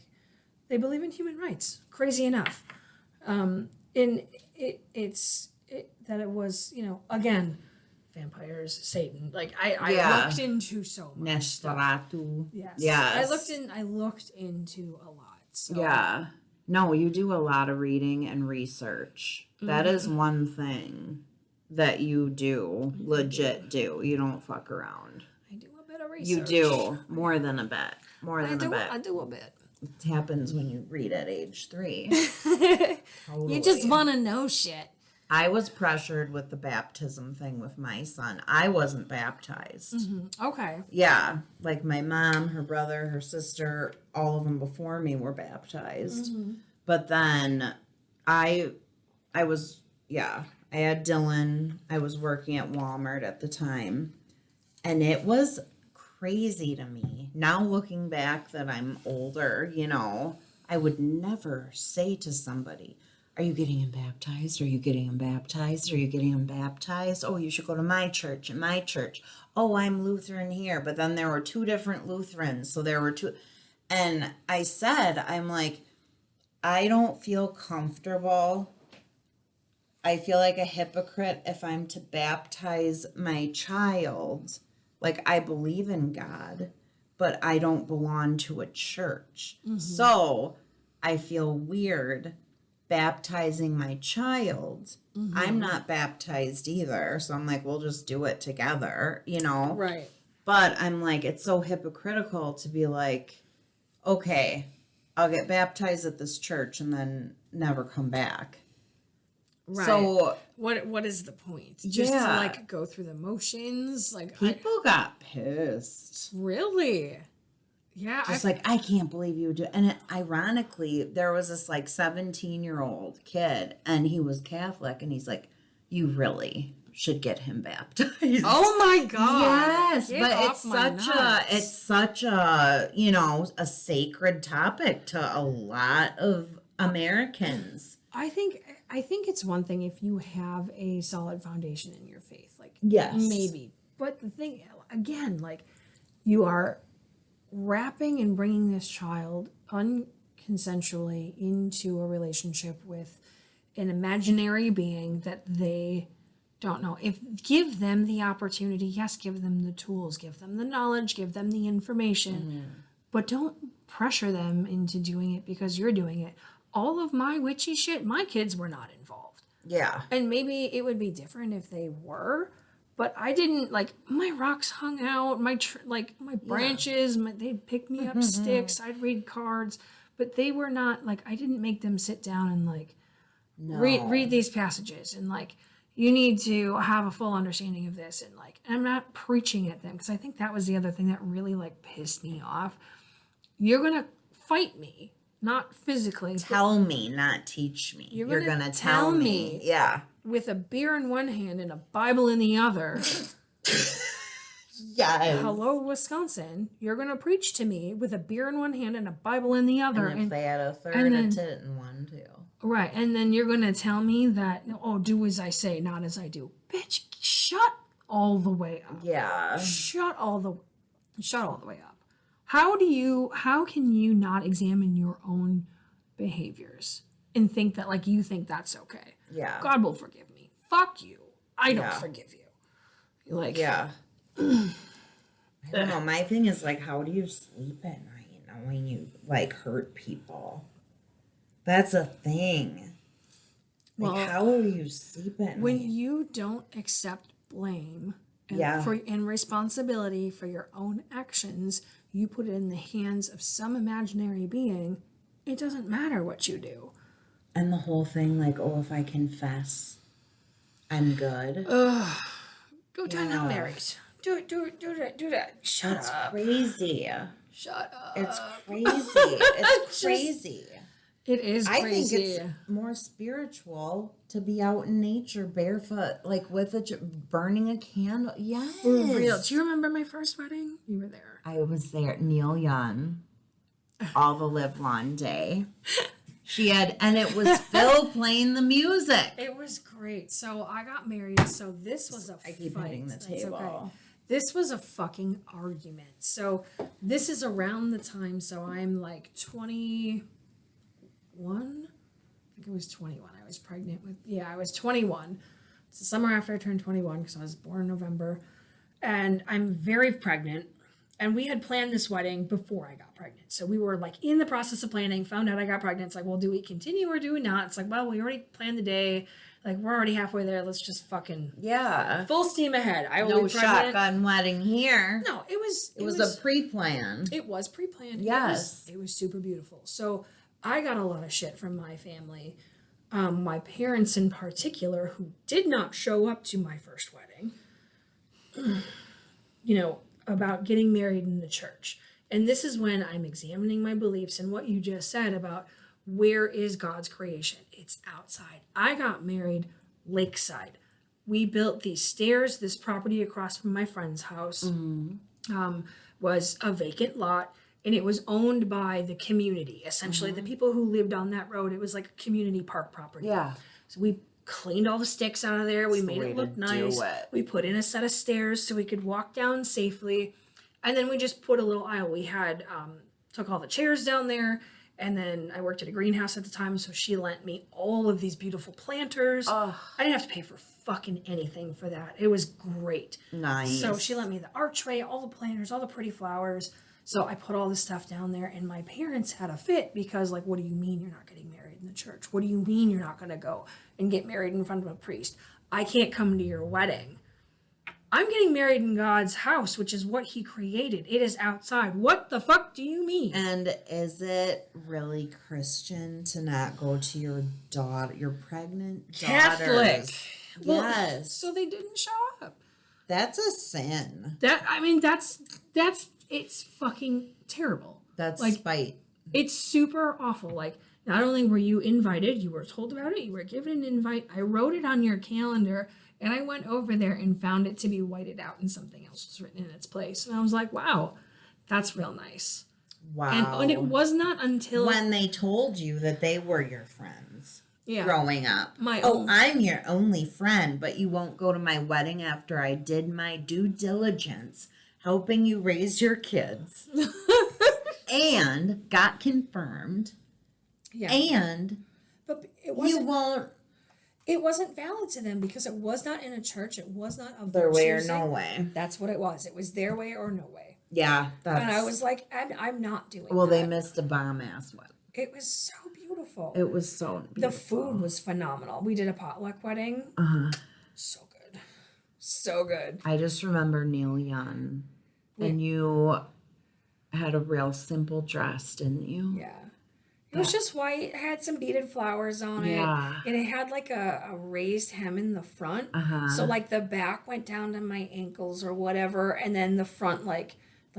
they believe in human rights. Crazy enough. That it was, again, vampires, Satan. Like I looked into so much stuff. Nosferatu. Yes. I looked into a lot. So. Yeah. No, you do a lot of reading and research. That is one thing that you do, legit do. You don't fuck around. I do a bit of research. You do. More than a bit. I do a bit. It happens when you read at age 3. Totally. You just want to know shit. I was pressured with the baptism thing with my son. I wasn't baptized. Mm-hmm. Okay. Yeah. Like my mom, her brother, her sister, all of them before me were baptized. Mm-hmm. But then I had Dylan. I was working at Walmart at the time. And it was crazy to me. Now looking back that I'm older, I would never say to somebody, are you getting him baptized? Are you getting him baptized? Are you getting him baptized? Oh, you should go to my church and my church. Oh, I'm Lutheran here. But then there were 2 different Lutherans. So there were 2. And I said, I'm like, I don't feel comfortable. I feel like a hypocrite if I'm to baptize my child. Like, I believe in God, but I don't belong to a church. Mm-hmm. So I feel weird baptizing my child. Mm-hmm. I'm not baptized either. So I'm like, we'll just do it together, Right. But I'm like, it's so hypocritical to be like, okay, I'll get baptized at this church and then never come back. Right. So what is the point? Just to go through the motions? Like people got pissed. Really? Yeah. Just I can't believe you do. And ironically, there was this 17-year-old kid, and he was Catholic, and he's like, you really should get him baptized. Oh my God. Yes. But it's such a a sacred topic to a lot of Americans. I think it's one thing if you have a solid foundation in your faith. Yes. Maybe. But the thing, again, you are wrapping and bringing this child unconsensually into a relationship with an imaginary being that they don't know. Give them the opportunity. Yes, give them the tools, give them the knowledge, give them the information, but don't pressure them into doing it because you're doing it. All of my witchy shit, my kids were not involved. Yeah. And maybe it would be different if they were, but I didn't, my rocks hung out, my branches, they'd pick me up sticks, I'd read cards, but they were not, I didn't make them sit down and, read these passages, and, you need to have a full understanding of this, and, and I'm not preaching at them, because I think that was the other thing that really, pissed me off. You're going to fight me. Not physically. Tell me, not teach me. You're going to tell me. Yeah. With a beer in one hand and a Bible in the other. Yes. Hello, Wisconsin. You're going to preach to me with a beer in one hand and a Bible in the other. And if they had a third, a tit in one, too. Right. And then you're going to tell me that, do as I say, not as I do. Bitch, shut all the way up. Yeah. Shut all the way up. How can you not examine your own behaviors and think that you think that's okay? Yeah. God will forgive me. Fuck you. I don't forgive you. Yeah. I don't know. My thing is how do you sleep at night knowing you hurt people? That's a thing. Well, how will you sleep at night? When you don't accept blame and responsibility for your own actions, you put it in the hands of some imaginary being, it doesn't matter what you do. And the whole thing, like, oh, if I confess, I'm good. Go to Hail Marys. Do that. Shut That's up. crazy. Shut up. It's crazy. It's crazy. It is crazy. I think it's more spiritual to be out in nature barefoot, like with burning a candle. Yes. For real. Do you remember my first wedding? You were there. I was there. Neil Young, all the live long day. She had, and it was Phil playing the music. It was great. So I got married. So this was a I keep fight. hitting the That's table. okay. This was a fucking argument. So this is around the time. So I'm like 21. I think it was 21. I was pregnant with. Yeah, I was 21. It's the summer after I turned 21 because I was born in November, and I'm very pregnant. And we had planned this wedding before I got pregnant. So we were like in the process of planning, found out I got pregnant. It's like, well, do we continue or do we not? It's like, well, we already planned the day. Like, we're already halfway there. Let's just fucking full steam ahead. I will no be pregnant. shotgun wedding here. No, it was a pre-plan. It was pre-planned. Yes. It was super beautiful. So I got a lot of shit from my family. My parents in particular, who did not show up to my first wedding. You know, about getting married in the church. And this is when I'm examining my beliefs and what you just said about where is God's creation? It's outside. I got married lakeside. We built these stairs. This property across from my friend's house was a vacant lot, and it was owned by the community. Essentially, the people who lived on that road, it was like a community park property. Yeah. So we cleaned all the sticks out of there. We made the it way look to nice. do it. We put in a set of stairs so we could walk down safely. And then we just put a little aisle. We had took all the chairs down there. And then I worked at a greenhouse at the time, so she lent me all of these beautiful planters. I didn't have to pay for fucking anything for that. It was great. Nice. So she lent me the archway, all the planters, all the pretty flowers. So I put all this stuff down there, and my parents had a fit because, like, what do you mean you're not getting married in the church? What do you mean you're not going to go and get married in front of a priest? I can't come to your wedding. I'm getting married in God's house, which is what he created. It is outside. What the fuck do you mean? And is it really Christian to not go to your daughter, your pregnant Catholic. daughters? Well, Yes. so they didn't show up. That's a sin. It's fucking terrible. That's like, spite. It's super awful. Like, not only were you invited, you were told about it, you were given an invite. I wrote it on your calendar, and I went over there and found it to be whited out and something else was written in its place. And I was like, wow, that's real nice. Wow. And it was not until when they told you that they were your friends growing up. I'm your only friend, but you won't go to my wedding after I did my due diligence helping you raise your kids and got confirmed. Yeah. And but it wasn't, you won't. It wasn't valid to them because it was not in a church. It was not of Their way choosing. or no way. That's what it was. It was their way or no way. Yeah. And I was like, I'm not doing well, that. they missed a bomb-ass one. It was so beautiful. It was so beautiful. The food was phenomenal. We did a potluck wedding. So good. So good. I just remember Neil Young. And you had a real simple dress, didn't you? Yeah. It was just white. It had some beaded flowers on it. And it had like a raised hem in the front. So like the back went down to my ankles or whatever. And then the front like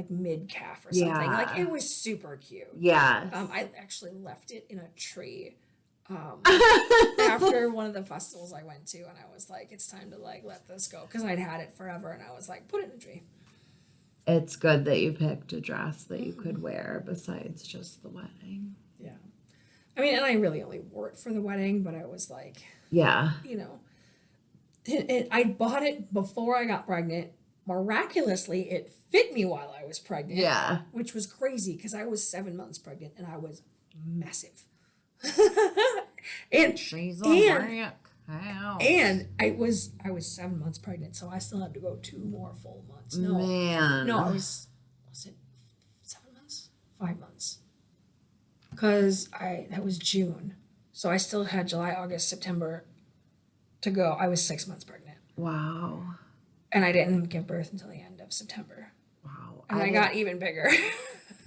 mid calf or something. Like it was super cute. Yeah. I actually left it in a tree after one of the festivals I went to, and I was like, it's time to like let this go because I'd had it forever, and I was like, put it in a tree. It's good that you picked a dress that you could wear besides just the wedding. Yeah. I mean, and I really only wore it for the wedding, but I was like, yeah, you know, I bought it before I got pregnant. Miraculously, it fit me while I was pregnant. Yeah. Which was crazy because I was 7 months pregnant and I was massive. and she's and I was 7 months pregnant, so I still had to go 2 more full months. No, I was it 7 months? 5 months. Because that was June. So I still had July, August, September to go. I was 6 months pregnant. Wow. And I didn't give birth until the end of September. Wow. And I got even bigger.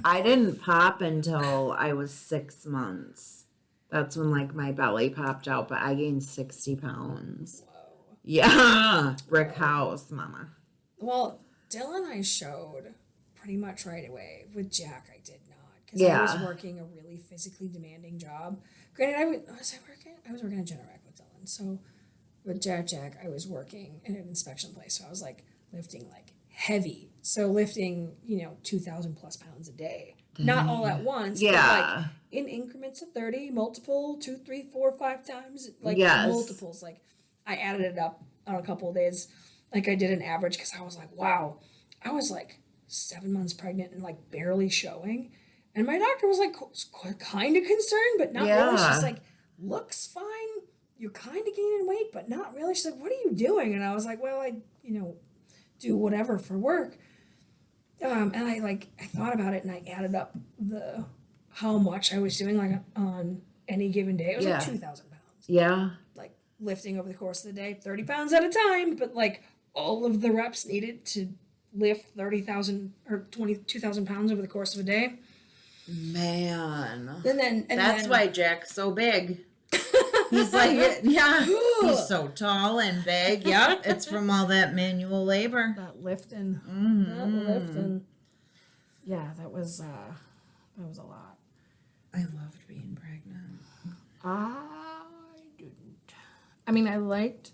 I didn't pop until I was 6 months. That's when like my belly popped out, but I gained 60 pounds. Whoa. Yeah. Brick house, mama. Well, Dylan I showed pretty much right away. With Jack, I did not. Because I was working a really physically demanding job. Granted, I was working at Generac with Dylan. So with Jack, I was working in an inspection place. So I was like lifting like heavy. So lifting, 2,000 plus pounds a day. Not all at once, but like in increments of 30, multiple, 2, 3, 4, 5 times, like multiples. Like I added it up on a couple of days. Like I did an average because I was like, wow, I was like 7 months pregnant and like barely showing. And my doctor was like kind of concerned, but not really. She's like, looks fine. You're kind of gaining weight, but not really. She's like, what are you doing? And I was like, well, I do whatever for work. And I thought about it and I added up how much I was doing like on any given day. It was like 2,000 pounds. Yeah. Like lifting over the course of the day, 30 pounds at a time, but like all of the reps needed to lift 30,000 or 22,000 pounds over the course of a day. Man. That's why Jack's so big. He's like, yeah, he's so tall and big. Yep, it's from all that manual labor. That lifting. Mm-hmm. That lifting. Yeah, that was a lot. I loved being pregnant. I didn't. I mean, I liked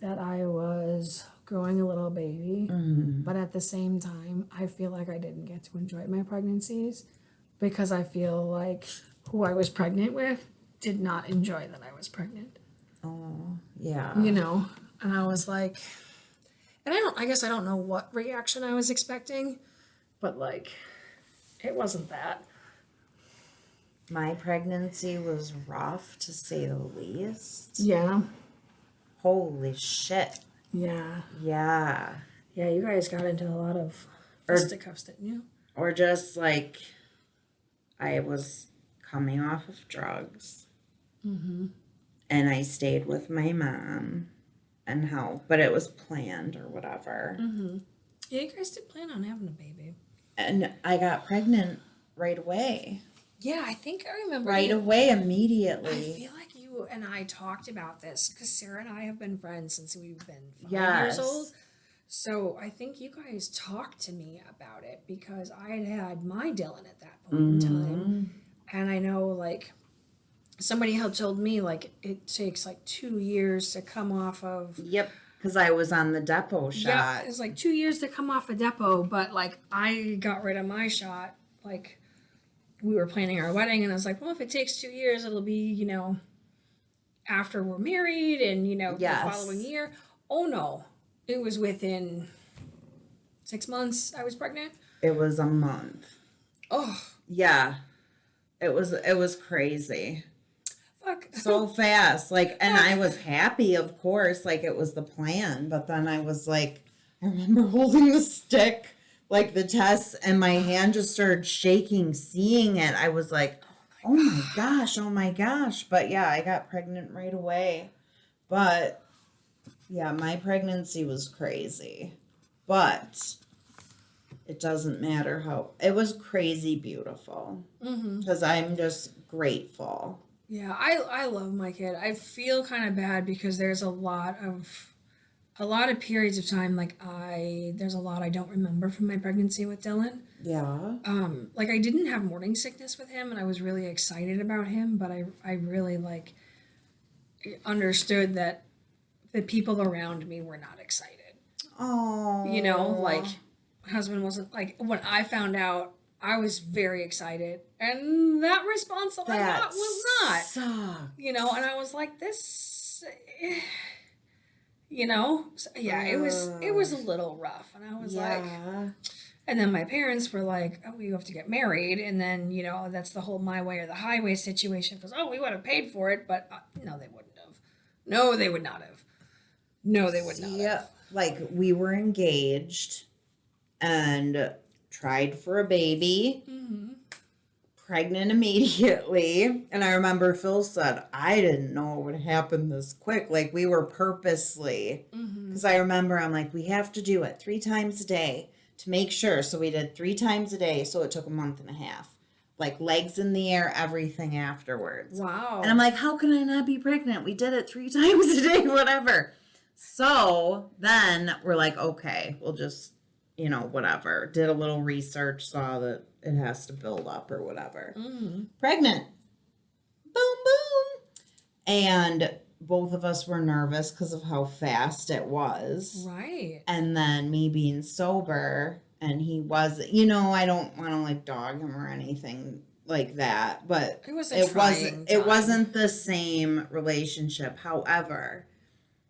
that I was growing a little baby, but at the same time, I feel like I didn't get to enjoy my pregnancies because I feel like who I was pregnant with did not enjoy that I was pregnant. Oh, yeah. And I was like, and I guess I don't know what reaction I was expecting, but like, it wasn't that. My pregnancy was rough, to say the least. Yeah. Holy shit. Yeah. Yeah. Yeah, you guys got into a lot of fisticuffs, didn't you? Or just like, I was coming off of drugs. Mm-hmm. And I stayed with my mom and helped, but it was planned or whatever. Mm-hmm. Yeah, you guys did plan on having a baby. And I got pregnant right away. Yeah, I think I remember. Right away, immediately. I feel like you and I talked about this because Sarah and I have been friends since we've been 5 years old. So I think you guys talked to me about it because I had my Dylan at that point in time. And I know like somebody had told me like it takes like 2 years to come off of. Yep, because I was on the depot shot. Yeah, it's like 2 years to come off a depot, but like I got rid of my shot like we were planning our wedding and I was like, well, if it takes 2 years, it'll be, after we're married and, the following year. Oh no, it was within 6 months I was pregnant. It was a month. Oh. Yeah. It was crazy. Fuck. So fast. Like, and I was happy, of course, like it was the plan, but then I was like, I remember holding the stick, like the test, and my hand just started shaking seeing it. I was like, oh my gosh. But yeah, I got pregnant right away. But yeah, my pregnancy was crazy. But it doesn't matter how, it was crazy beautiful. Because I'm just grateful. Yeah, I love my kid. I feel kind of bad because there's a lot of periods of time there's a lot I don't remember from my pregnancy with Dylan. Yeah. Like I didn't have morning sickness with him and I was really excited about him, but I really understood that the people around me were not excited. Oh. My husband wasn't when I found out I was very excited and that response that I got was not. Sucked. And I was like this so, yeah, it was a little rough and I was like, and then my parents were like, oh, you have to get married, and then that's the whole my way or the highway situation because we would have paid for it, but no, they wouldn't have. No, they would not have. No, they would not have. Like we were engaged and tried for a baby, pregnant immediately. And I remember Phil said, I didn't know it would happen this quick. Like we were purposely, because I remember I'm like, we have to do it 3 times a day to make sure. So we did 3 times a day. So it took a month and a half. like legs in the air, everything afterwards. Wow. And I'm like, how can I not be pregnant? We did it 3 times a day, whatever. So then we're like, okay, we'll just, whatever. Did a little research, saw that it has to build up or whatever. Pregnant. Boom, boom. And both of us were nervous because of how fast it was. Right. And then me being sober, and he was, I don't want to like dog him or anything like that, but it wasn't the same relationship. However,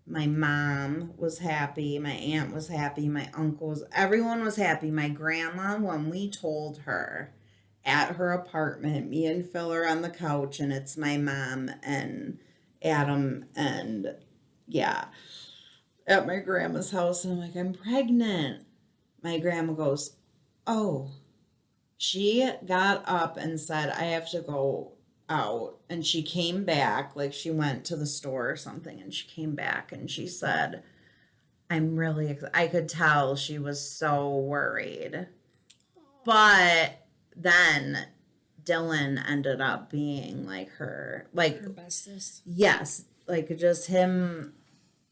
my mom was happy, my aunt was happy, my uncles, everyone was happy. My grandma, when we told her at her apartment, me and Phil are on the couch, and it's my mom and Adam and at my grandma's house, and I'm like, I'm pregnant. My grandma goes, oh. She got up and said, I have to go out. And she came back, like she went to the store or something, and she came back and she said, I could tell she was so worried. But then Dylan ended up being like her bestest. Yes, like just him.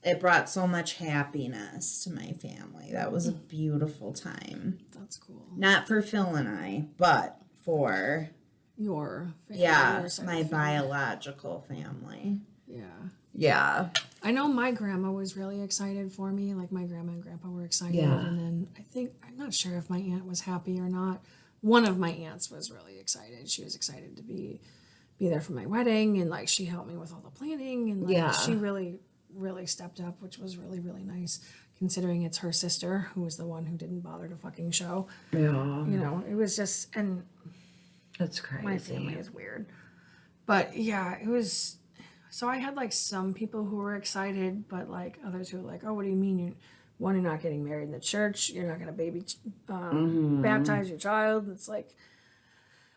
It brought so much happiness to my family. That was a beautiful time. That's cool. Not for Phil and I, but for your family. Yeah, my biological family. Yeah. Yeah. I know my grandma was really excited for me. Like my grandma and grandpa were excited. Yeah. And then I'm not sure if my aunt was happy or not. One of my aunts was really excited. She was excited to be there for my wedding, and like she helped me with all the planning, and like she really stepped up, which was really, really nice, considering it's her sister who was the one who didn't bother to fucking show. Yeah. It was just, and that's crazy. My family is weird. But yeah, it was, so I had like some people who were excited, but like others who were like, oh, what do you mean? You're not getting married in the church. You're not going to baptize your child. It's like,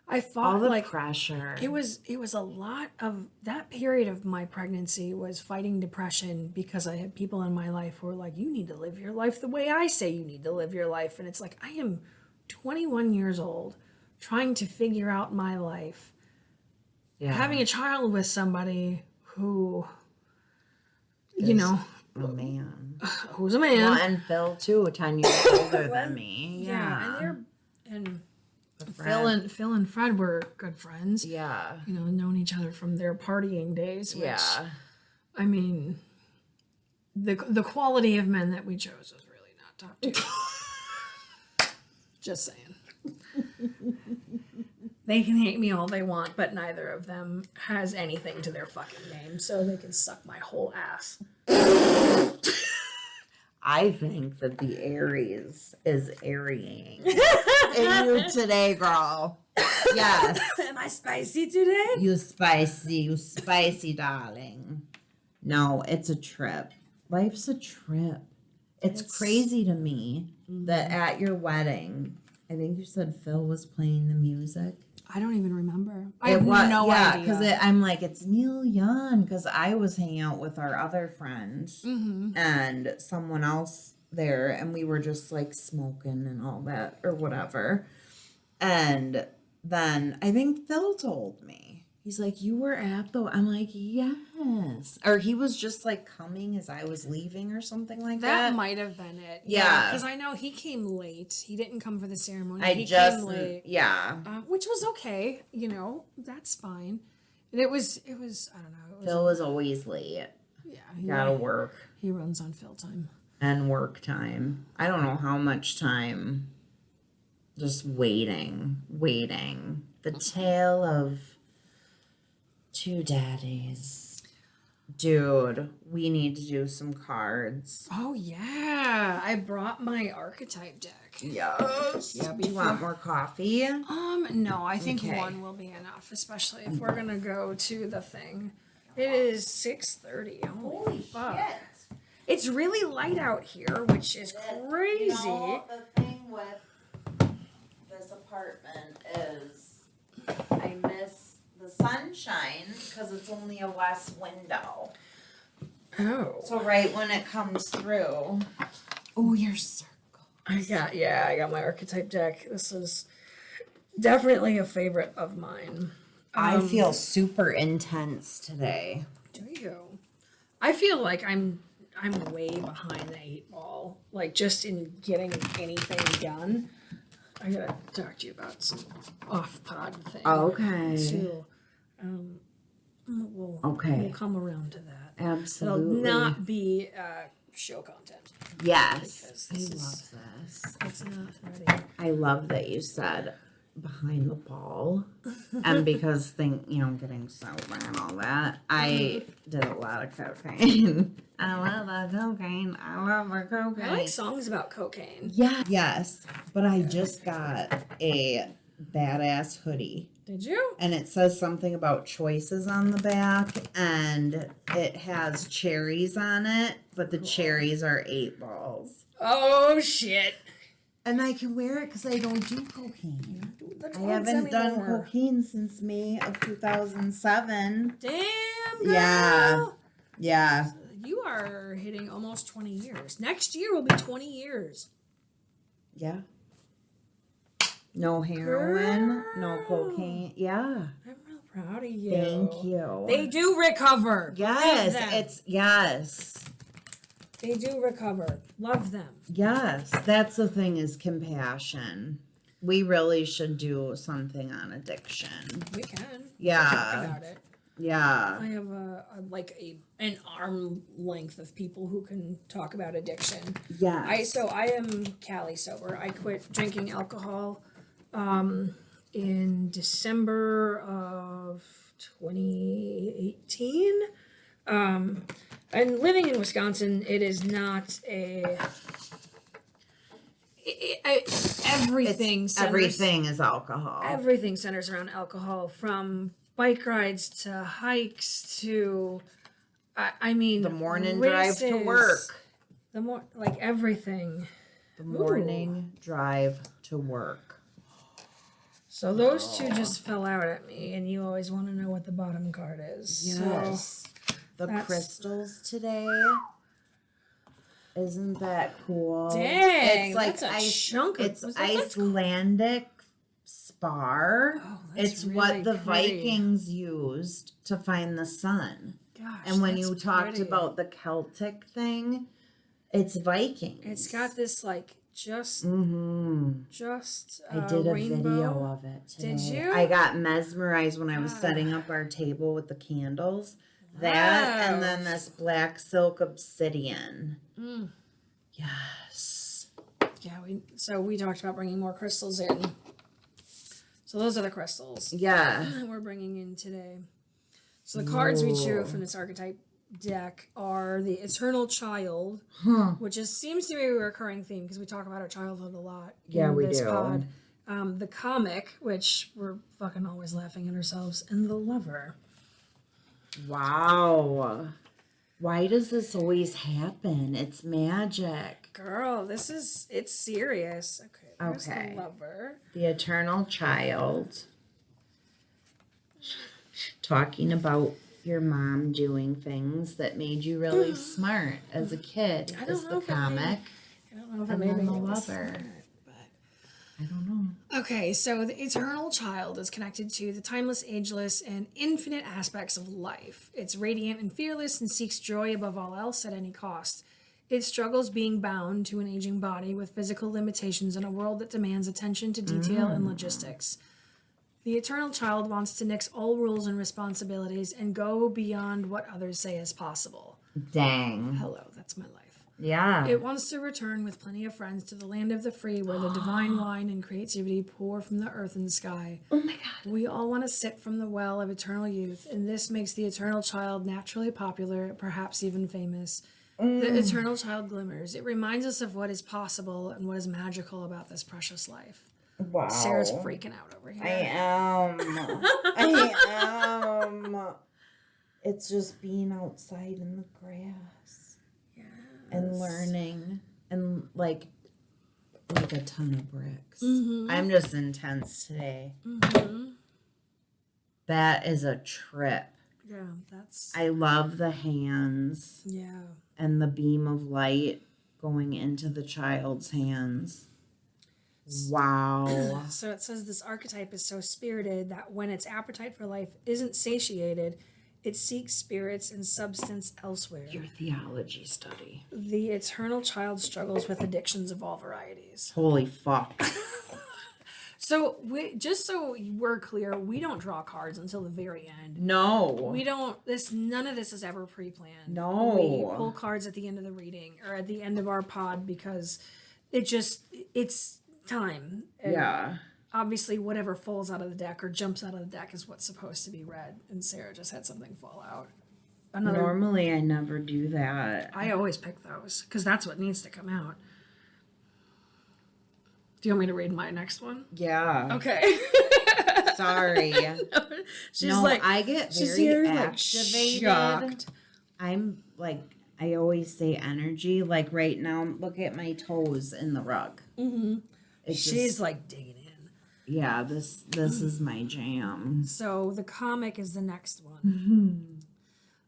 I thought all the like pressure. It was a lot of that period of my pregnancy was fighting depression, because I had people in my life who were like, you need to live your life the way I say you need to live your life. And it's like, I am 21 years old trying to figure out my life. Yeah. Having a child with somebody who, a man. Who's a man. Well, and Phil too, 10 years older than me. Yeah. And Phil and Fred were good friends. Yeah. Known each other from their partying days. Which, I mean, the quality of men that we chose was really not top tier. Just saying. They can hate me all they want, but neither of them has anything to their fucking name, so they can suck my whole ass. I think that the Aries is Arying in you today, girl. Yes. Am I spicy today? You spicy, darling. No, it's a trip. Life's a trip. It's crazy to me that at your wedding, I think you said Phil was playing the music. I don't even remember. I have no idea. Because I'm like, it's Neil Young. Because I was hanging out with our other friends and someone else there, and we were just like smoking and all that or whatever. And then I think Phil told me. He's like, you were at the... I'm like, yes. Or he was just like coming as I was leaving or something like that. That might have been it. Yeah. Because I know he came late. He didn't come for the ceremony. He came late. Yeah. Which was okay. That's fine. And it was I don't know. Phil was always late. Yeah. Gotta work. He runs on Phil time. And work time. I don't know how much time. Just waiting. The tale of... 2 daddies. Dude, we need to do some cards. Oh, yeah. I brought my archetype deck. Yes. Yeah, do you want more coffee? No, I think one will be enough, especially if we're going to go to the thing. It is 6:30. Holy fuck. Shit. It's really light out here, which is crazy. The thing with this apartment is I miss the sunshine because it's only a west window. Oh. So right when it comes through. Oh, your circle. I got my archetype deck. This is Definitely a favorite of mine. I feel super intense today. Do you? I feel like I'm way behind the 8 ball, like just in getting anything done. I gotta talk to you about some off-pod things. Okay. Too. We'll come around to that. Absolutely. It'll not be show content. Yes. I love this. It's not ready. I love that you said behind the ball. And because getting sober and all that, I did a lot of cocaine. I love the cocaine. I love the cocaine. I like songs about cocaine. Yeah. Yes. But I just got a badass hoodie. Did you? And it says something about choices on the back, and it has cherries on it, but the cherries are 8 balls. Oh, shit. And I can wear it because I don't do cocaine. I haven't anymore. done cocaine since May of 2007. Damn, girl. Yeah. You are hitting almost 20 years. Next year will be 20 years. Yeah. No heroin, Girl. no cocaine. Yeah. I'm real proud of you. Thank you. They do recover. Yes, yes. They do recover. Love them. Yes, that's the thing is compassion. We really should do something on addiction. We can. Yeah. Talk about it. Yeah. I have an arm length of people who can talk about addiction. Yes. I am Cali sober. I quit drinking alcohol in December of 2018. And living in Wisconsin, it is not everything is alcohol. Everything centers around alcohol, from bike rides to hikes to, the morning races, drive to work. Everything. The morning drive to work. So those two just fell out at me, and you always want to know what the bottom card is. Yes. So the crystals today. Isn't that cool? Dang, it's like that's a chunk of, it's Icelandic spar. Oh, that's it's really what the pretty. Vikings used to find the sun. Gosh, and when that's you talked pretty. about the Celtic thing, it's Vikings. It's got this just I did a rainbow. video of it today. Did you? I got mesmerized when I was setting up our table with the candles. That and then this black silk obsidian. Yes. Yeah, we talked about bringing more crystals in. So those are the crystals. Yeah. That we're bringing in today. So the cards we drew from this archetype deck are the Eternal Child, which seems to be a recurring theme because we talk about our childhood a lot. Yeah, we do. Pod. The Comic, which we're fucking always laughing at ourselves, and the Lover. Wow. Why does this always happen? It's magic. Girl, it's serious. Okay. The Lover. The Eternal Child. Talking about your mom doing things that made you really smart as a kid is the Comic. I don't know if it made me the Lover. I don't know. Okay, so the Eternal Child is connected to the timeless, ageless, and infinite aspects of life. It's radiant and fearless and seeks joy above all else at any cost. It struggles being bound to an aging body with physical limitations in a world that demands attention to detail and logistics. The Eternal Child wants to nix all rules and responsibilities and go beyond what others say is possible. Dang. Hello, that's my life. Yeah. It wants to return with plenty of friends to the land of the free where the divine wine and creativity pour from the earth and sky. Oh my God. We all want to sip from the well of eternal youth, and this makes the Eternal Child naturally popular, perhaps even famous. The Eternal Child glimmers. It reminds us of what is possible and what is magical about this precious life. Wow. Sarah's freaking out over here. I am. It's just being outside in the grass. And learning and like a ton of bricks. I'm just intense today. That is a trip. Yeah, I love the hands. Yeah. And the beam of light going into the child's hands. Wow. So it says this archetype is so spirited that when its appetite for life isn't satiated, it seeks spirits and substance elsewhere. Your theology study. The eternal child struggles with addictions of all varieties. Holy fuck. So just so we're clear, we don't draw cards until the very end. No. We don't. None of this is ever pre-planned. No. We pull cards at the end of the reading or at the end of our pod because it's time. And yeah. obviously, whatever falls out of the deck or jumps out of the deck is what's supposed to be read. And Sarah just had something fall out. Normally, I never do that. I always pick those because that's what needs to come out. Do you want me to read my next one? Yeah. Okay. Sorry. She's no, like, I get very activated. Shocked. I'm like, I always say energy. Like right now, look at my toes in the rug. Mm-hmm. She's like digging in. Yeah, this is my jam. So the comic is the next one.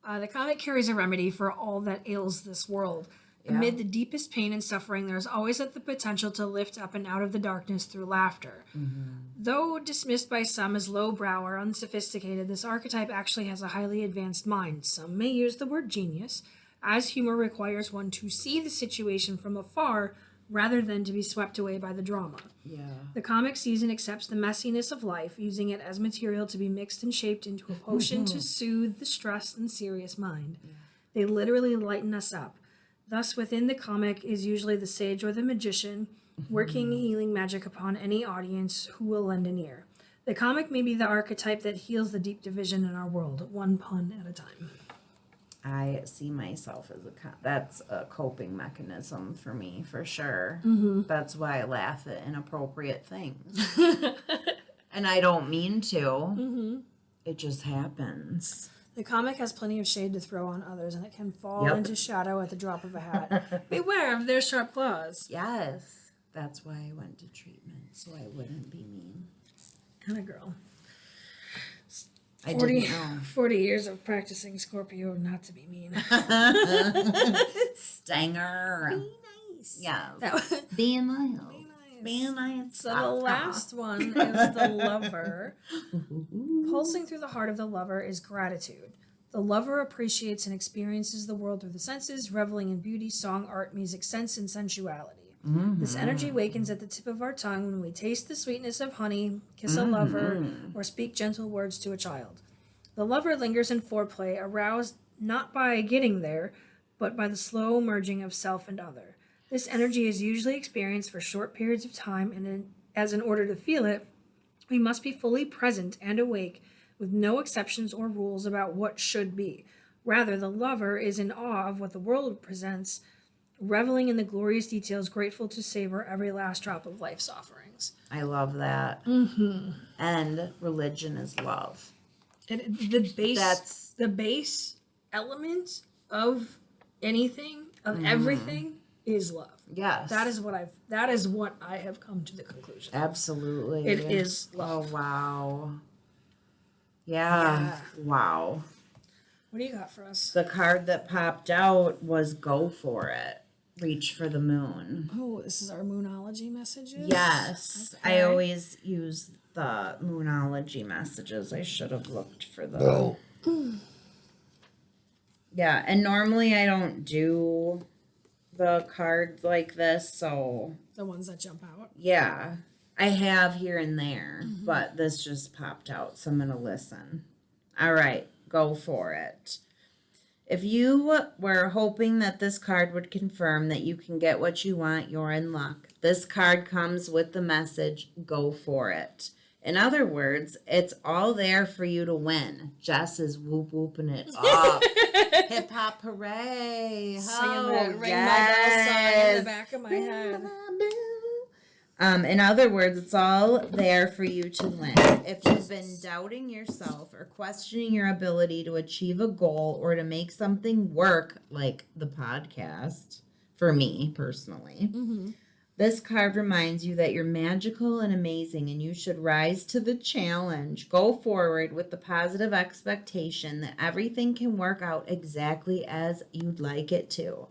The comic carries a remedy for all that ails this world. Yeah. Amid the deepest pain and suffering, there is always the potential to lift up and out of the darkness through laughter. Mm-hmm. Though dismissed by some as lowbrow or unsophisticated, this archetype actually has a highly advanced mind. Some may use the word genius, as humor requires one to see the situation from afar rather than to be swept away by the drama. Yeah. The comic season accepts the messiness of life, using it as material to be mixed and shaped into a potion to soothe the stressed and serious mind. Yeah. They literally lighten us up. Thus, within the comic is usually the sage or the magician working healing magic upon any audience who will lend an ear. The comic may be the archetype that heals the deep division in our world, one pun at a time. I see myself as that's a coping mechanism for me, for sure. Mm-hmm. That's why I laugh at inappropriate things. And I don't mean to. Mm-hmm. It just happens. The comic has plenty of shade to throw on others, and it can fall into shadow at the drop of a hat. Beware of their sharp claws. Yes. That's why I went to treatment, so I wouldn't be mean. Kind of girl. 40 years of practicing Scorpio not to be mean. Stanger. Be nice. Yeah. Being nice. Being nice. So the last one is the lover. Pulsing through the heart of the lover is gratitude. The lover appreciates and experiences the world through the senses, reveling in beauty, song, art, music, sense, and sensuality. Mm-hmm. This energy wakens at the tip of our tongue when we taste the sweetness of honey, kiss a lover, or speak gentle words to a child. The lover lingers in foreplay, aroused not by getting there, but by the slow merging of self and other. This energy is usually experienced for short periods of time, and as in order to feel it, we must be fully present and awake, with no exceptions or rules about what should be. Rather, the lover is in awe of what the world presents, reveling in the glorious details, grateful to savor every last drop of life's offerings. I love that. Mm-hmm. And religion is love. The base element of anything, of everything, is love. Yes. That is what I have come to the conclusion. Absolutely. It is love. Oh, wow. Yeah. Wow. What do you got for us? The card that popped out was Go For It. Reach for the moon. Oh, this is our moonology messages? Yes. Okay. I always use the moonology messages. I should have looked for those. Yeah, and normally I don't do the cards like this, so... The ones that jump out? Yeah. I have here and there, but this just popped out, so I'm going to listen. All right, go for it. If you were hoping that this card would confirm that you can get what you want, you're in luck. This card comes with the message, go for it. In other words, it's all there for you to win. Jess is whooping it up. Hip hop hooray. Singing that Ring My Bell song in the back of my head. In other words, it's all there for you to win. If you've been doubting yourself or questioning your ability to achieve a goal or to make something work, like the podcast, for me personally, this card reminds you that you're magical and amazing and you should rise to the challenge. Go forward with the positive expectation that everything can work out exactly as you'd like it to.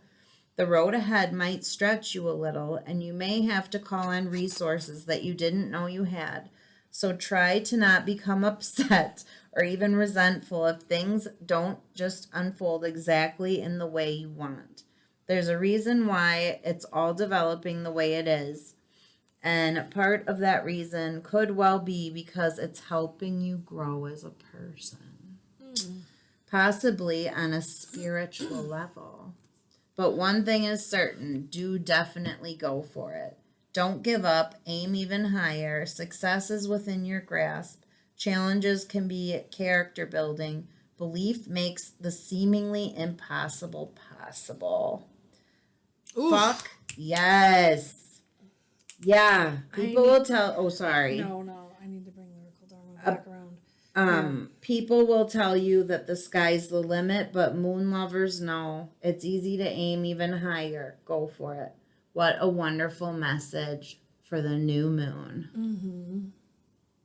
The road ahead might stretch you a little, and you may have to call on resources that you didn't know you had. So try to not become upset or even resentful if things don't just unfold exactly in the way you want. There's a reason why it's all developing the way it is. And part of that reason could well be because it's helping you grow as a person, possibly on a spiritual level. But one thing is certain, do definitely go for it. Don't give up, aim even higher. Success is within your grasp. Challenges can be character building. Belief makes the seemingly impossible possible. Oof. Fuck yes. Yeah, people will tell. Oh, sorry. No, I need to bring Lyrical Dharma back around. People will tell you that the sky's the limit, but moon lovers know it's easy to aim even higher. Go for it. What a wonderful message for the new moon. Mm-hmm.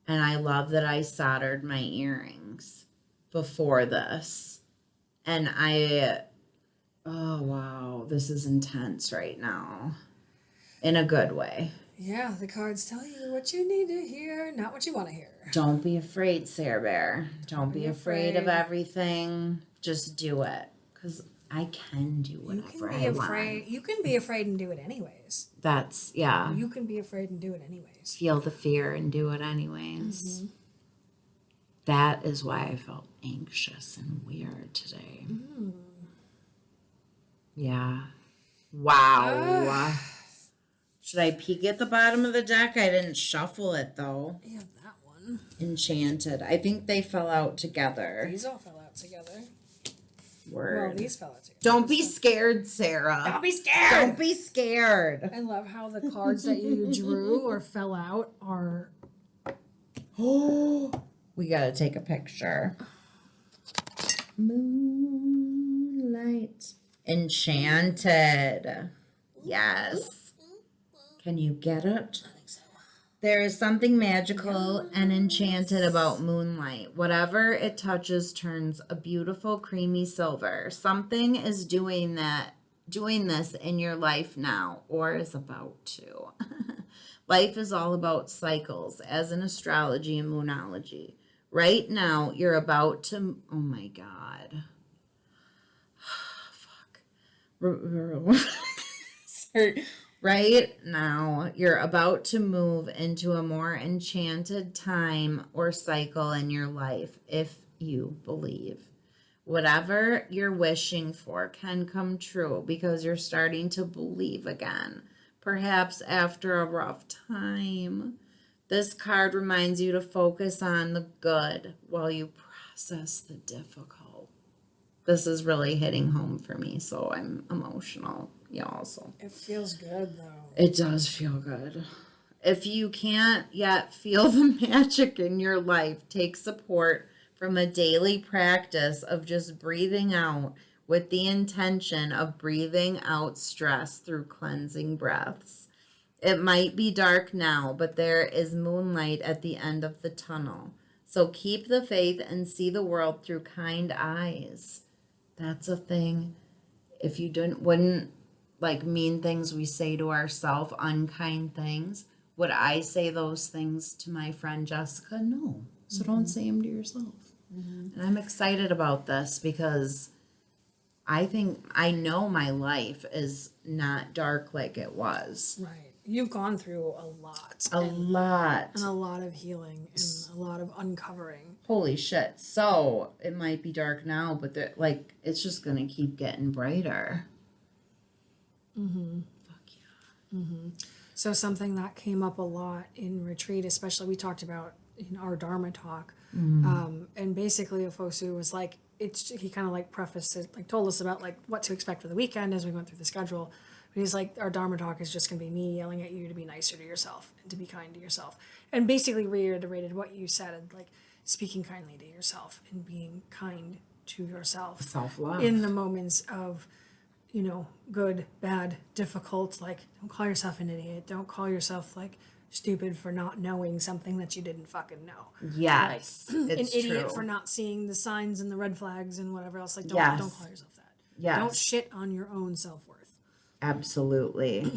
And I love that I soldered my earrings before this. And oh wow, this is intense right now. In a good way. Yeah, the cards tell you what you need to hear, not what you want to hear. Don't be afraid, Sarah Bear. Don't be afraid of everything. Just do it. Because I can do whatever I want. You can be afraid and do it anyways. Yeah. You can be afraid and do it anyways. Feel the fear and do it anyways. Mm-hmm. That is why I felt anxious and weird today. Mm. Yeah. Wow. Should I peek at the bottom of the deck? I didn't shuffle it, though. Yeah, that one. Enchanted. I think they fell out together. These all fell out together. Word. Well, these fell out together. Don't be scared, Sarah. Don't be scared. Don't be scared. I love how the cards that you drew or fell out are... Oh, we got to take a picture. Moonlight. Enchanted. Yes. Can you get it? I think so. There is something magical and enchanted about moonlight. Whatever it touches turns a beautiful creamy silver. Something is doing this in your life now, or is about to. Life is all about cycles, as in astrology and moonology. Right now, you're about to... Oh my God. Fuck. Sorry. Right now, you're about to move into a more enchanted time or cycle in your life, if you believe. Whatever you're wishing for can come true because you're starting to believe again, perhaps after a rough time. This card reminds you to focus on the good while you process the difficult. This is really hitting home for me, so I'm emotional. Y'all, so it feels good though. It does feel good. If you can't yet feel the magic in your life, take support from a daily practice of just breathing out with the intention of breathing out stress through cleansing breaths. It might be dark now, but there is moonlight at the end of the tunnel. So keep the faith and see the world through kind eyes. That's a thing. If you wouldn't like mean things we say to ourselves, unkind things, would I say those things to my friend Jessica? No. So don't say them to yourself. And I'm excited about this because I know my life is not dark like it was. Right. You've gone through a lot. A lot. And a lot of healing and a lot of uncovering. Holy shit. So it might be dark now, but it's just going to keep getting brighter. Mm-hmm. Fuck yeah. Mm-hmm. So something that came up a lot in retreat, especially we talked about in our Dharma talk, and basically Ofosu was like, he kind of like prefaced it, like told us about like what to expect for the weekend as we went through the schedule. But he's like, our Dharma talk is just going to be me yelling at you to be nicer to yourself and to be kind to yourself, and basically reiterated what you said, and like speaking kindly to yourself and being kind to yourself, self-love in the moments of, good, bad, difficult. Like, don't call yourself an idiot. Don't call yourself like stupid for not knowing something that you didn't fucking know. Yes, like, it's an idiot true. for not seeing the signs and the red flags and whatever else. Like, don't call yourself that. Yes. Don't shit on your own self-worth. Absolutely.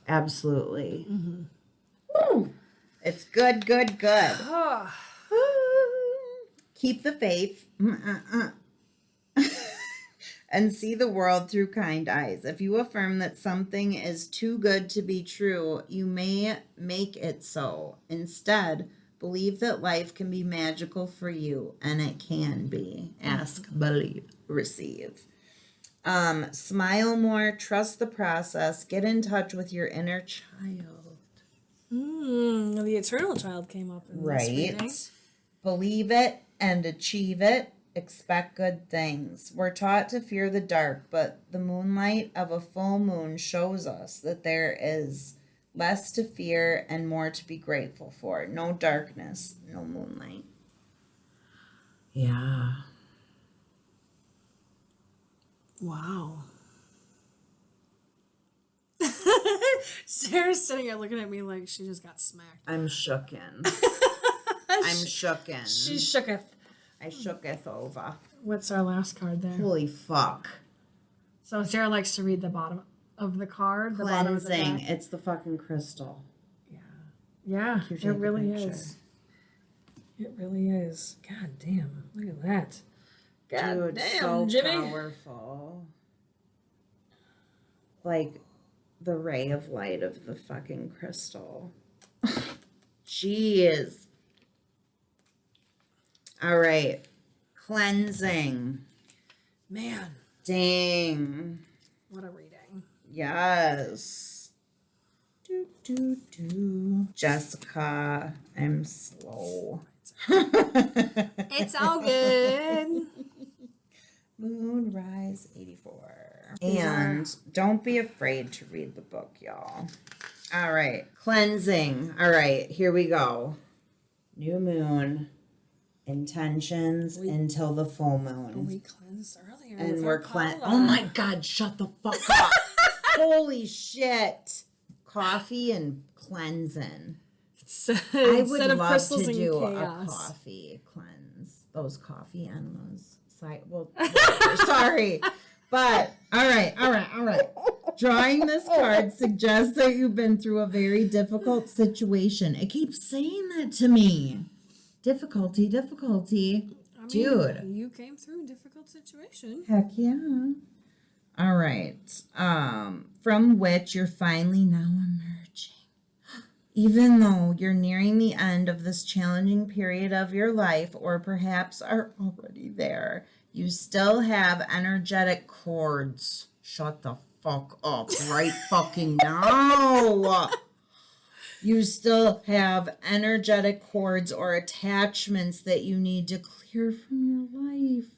Absolutely. Woo. It's good, good, good. Keep the faith. And see the world through kind eyes. If you affirm that something is too good to be true, you may make it so. Instead, believe that life can be magical for you, and it can be. Ask, believe, receive. Smile more, trust the process, get in touch with your inner child. The eternal child came up in this reading. Believe it and achieve it. Expect good things. We're taught to fear the dark, but the moonlight of a full moon shows us that there is less to fear and more to be grateful for. No darkness, no moonlight. Yeah. Wow. Sarah's sitting here looking at me like she just got smacked. I'm shooken. I'm shooken. She shooketh. I shooketh over. What's our last card there? Holy fuck. So Sarah likes to read the bottom of the card. The bottom of the deck. It's the fucking crystal. Yeah, it really is. It really is. God damn. Look at that. God Dude, damn, so Jimmy. Powerful. Like the ray of light of the fucking crystal. Jeez. All right. Cleansing. Man. Dang. What a reading. Yes. Jessica, I'm slow. It's all good. Moonrise 84. And don't be afraid to read the book, y'all. All right. Cleansing. All right. Here we go. New moon. Intentions until the full moon. We cleansed earlier. And we're oh my God, shut the fuck up. Holy shit. Coffee and cleansing. I would love to do a coffee cleanse. Those coffee enemas. Well, sorry. But, all right. Drawing this card suggests that you've been through a very difficult situation. It keeps saying that to me. Difficulty. Dude. You came through a difficult situation. Heck yeah. All right. From which you're finally now emerging. Even though you're nearing the end of this challenging period of your life, or perhaps are already there, you still have energetic cords. Shut the fuck up right fucking now. You still have energetic cords or attachments that you need to clear from your life.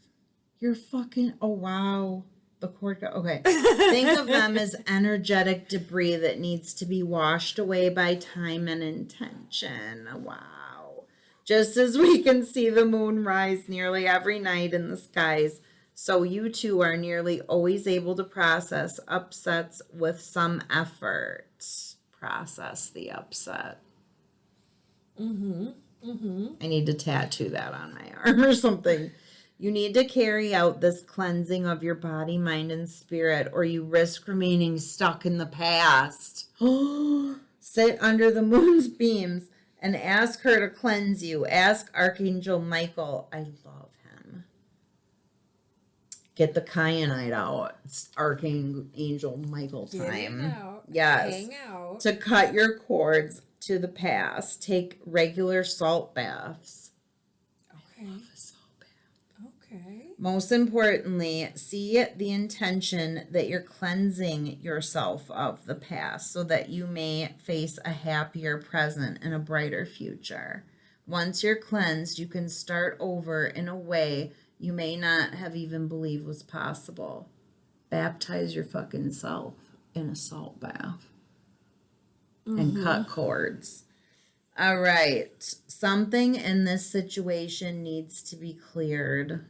You're fucking, oh wow. The cord, okay. Think of them as energetic debris that needs to be washed away by time and intention. Wow. Just as we can see the moon rise nearly every night in the skies, so you too are nearly always able to process upsets with some effort. Process the upset. I need to tattoo that on my arm or something. You need to carry out this cleansing of your body, mind, and spirit, or you risk remaining stuck in the past. Sit under the moon's beams and ask her to cleanse you. Ask Archangel Michael. I love him. Get the kyanite out. It's Archangel Michael time. Yes. Hang out. To cut your cords to the past. Take regular salt baths. Okay. Okay. Most importantly, see the intention that you're cleansing yourself of the past so that you may face a happier present and a brighter future. Once you're cleansed, you can start over in a way you may not have even believed was possible. Baptize your fucking self in a salt bath and cut cords. All right. Something in this situation needs to be cleared.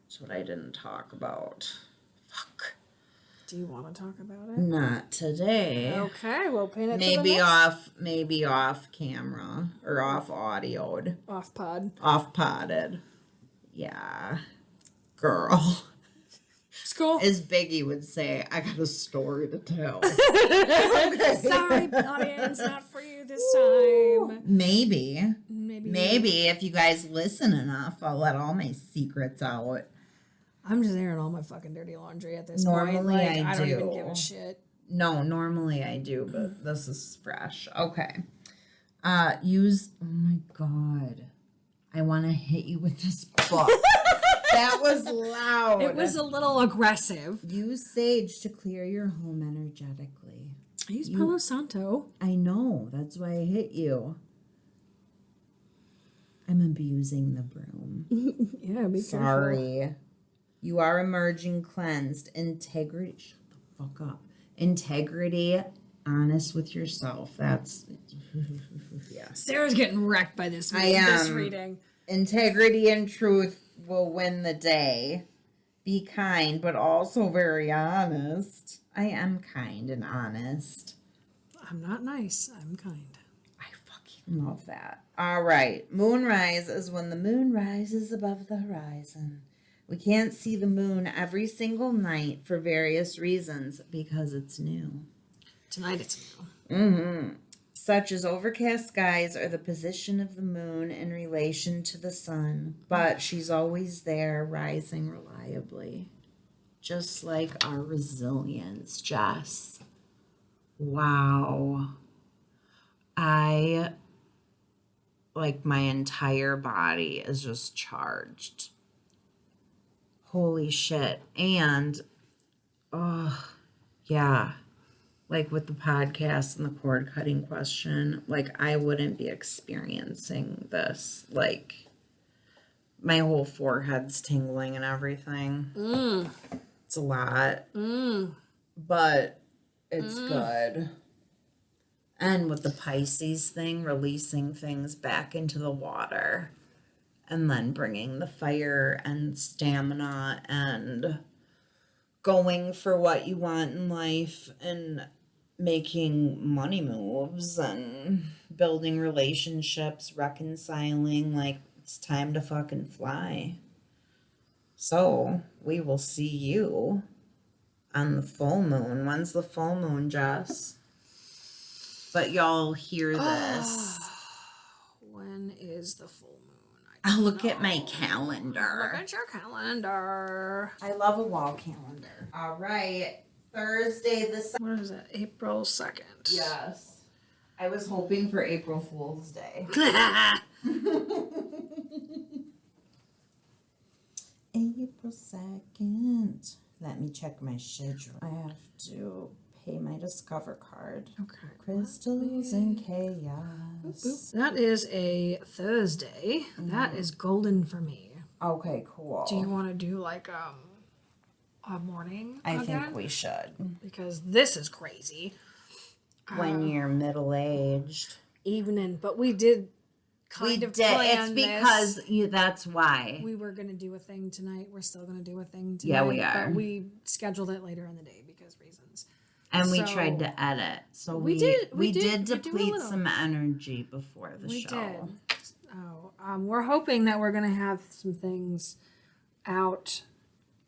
That's what I didn't talk about. Fuck. Do you want to talk about it? Not today. Okay, we'll paint it. Maybe off camera or off audioed. Off pod. Off podded. Yeah. Girl. School. As Biggie would say, I got a story to tell. Sorry, audience, not for you this time. Maybe if you guys listen enough, I'll let all my secrets out. I'm just airing all my fucking dirty laundry at this Normally point. Like, I I don't do. even give a shit. No, normally I do, but this is fresh. Okay. Oh my God. I want to hit you with this book. That was loud. It was a little aggressive. Use sage to clear your home energetically. I use Palo Santo. I know. That's why I hit you. I'm abusing the broom. Yeah, be careful. Sorry. You are emerging cleansed. Integrity. Shut the fuck up. Integrity. Honest with yourself. That's. Yeah. Sarah's getting wrecked by this reading. Integrity and truth will win the day. Be kind, but also very honest. I am kind and honest. I'm not nice. I'm kind. I fucking love that. All right. Moonrise is when the moon rises above the horizon. We can't see the moon every single night for various reasons because it's new. Tonight it's new. Such as overcast skies or the position of the moon in relation to the sun. But she's always there, rising reliably. Just like our resilience, Jess. Wow. My entire body is just charged. Holy shit. And, yeah. With the podcast and the cord cutting question, I wouldn't be experiencing this. My whole forehead's tingling and everything. It's a lot. But it's good. And with the Pisces thing, releasing things back into the water. And then bringing the fire and stamina and going for what you want in life and making money moves and building relationships, reconciling. It's time to fucking fly. So we will see you on the full moon. When's the full moon, Jess? But y'all hear this. When is the full moon? I'll look at my calendar. Look at your calendar. I love a wall calendar. All right. Thursday the... What is it? April 2nd. Yes. I was hoping for April Fool's Day. April 2nd. Let me check my schedule. I have to pay my Discover card. Okay. Crystals and chaos. Boop. That is a Thursday. That is golden for me. Okay, cool. Do you want to do a morning I again? think we should. Because this is crazy. When you're middle-aged. Evening. But we did plan It's because that's why. We were going to do a thing tonight. We're still going to do a thing tonight. Yeah, we are. But we scheduled it later in the day because reasons. And we tried to edit. So we did deplete some energy before the show. We did. Oh, we're hoping that we're going to have some things out.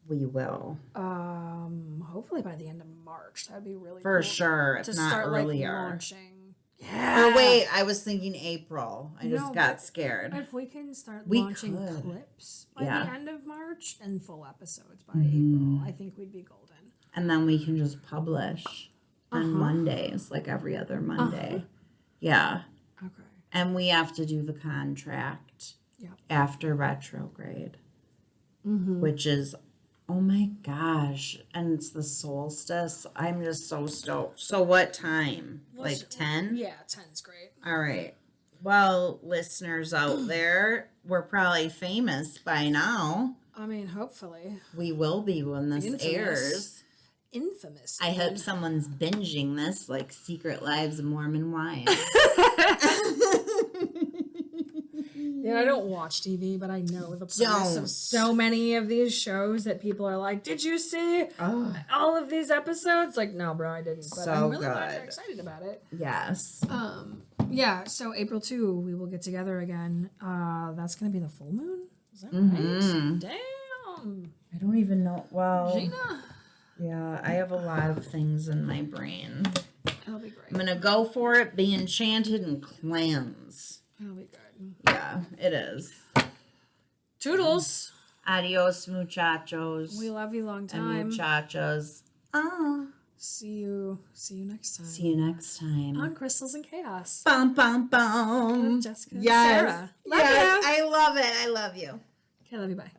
We will. Hopefully by the end of March. That'd be really For cool. sure, if to not start earlier. Launching. Yeah. Or wait, I was thinking April. I just got scared. If we can start launching clips by the end of March and full episodes by April, I think we'd be golden. And then we can just publish on Mondays, every other Monday. Yeah. Okay. And we have to do the contract after retrograde, which is, oh my gosh. And it's the solstice. I'm just so stoked. So what time? 10? Yeah, 10's great. All right. Well, listeners out there, we're probably famous by now. I mean, hopefully. We will be when this airs. Infamous. I hope someone's binging this Secret Lives of Mormon Wives. Yeah, I don't watch TV, but I know the premise of so many of these shows that people are like, did you see all of these episodes? No, bro, I didn't. But I'm really glad you're excited about it. Yes. Yeah, so April 2, we will get together again. That's going to be the full moon? Is that right? Damn. something. I don't even know. Well, Gina? yeah, I have a lot of things in my brain. That'll be great. I'm going to go for it, be enchanted, and cleanse. That'll be good. Yeah, it is. Toodles. Adios, muchachos. We love you long And time. muchachas. See you next time. See you next time. On Crystals and Chaos. Bum, bum, bum. With Jessica and Yes. Sarah. Love Yes, you. I love it. I love you. Okay, love you. Bye.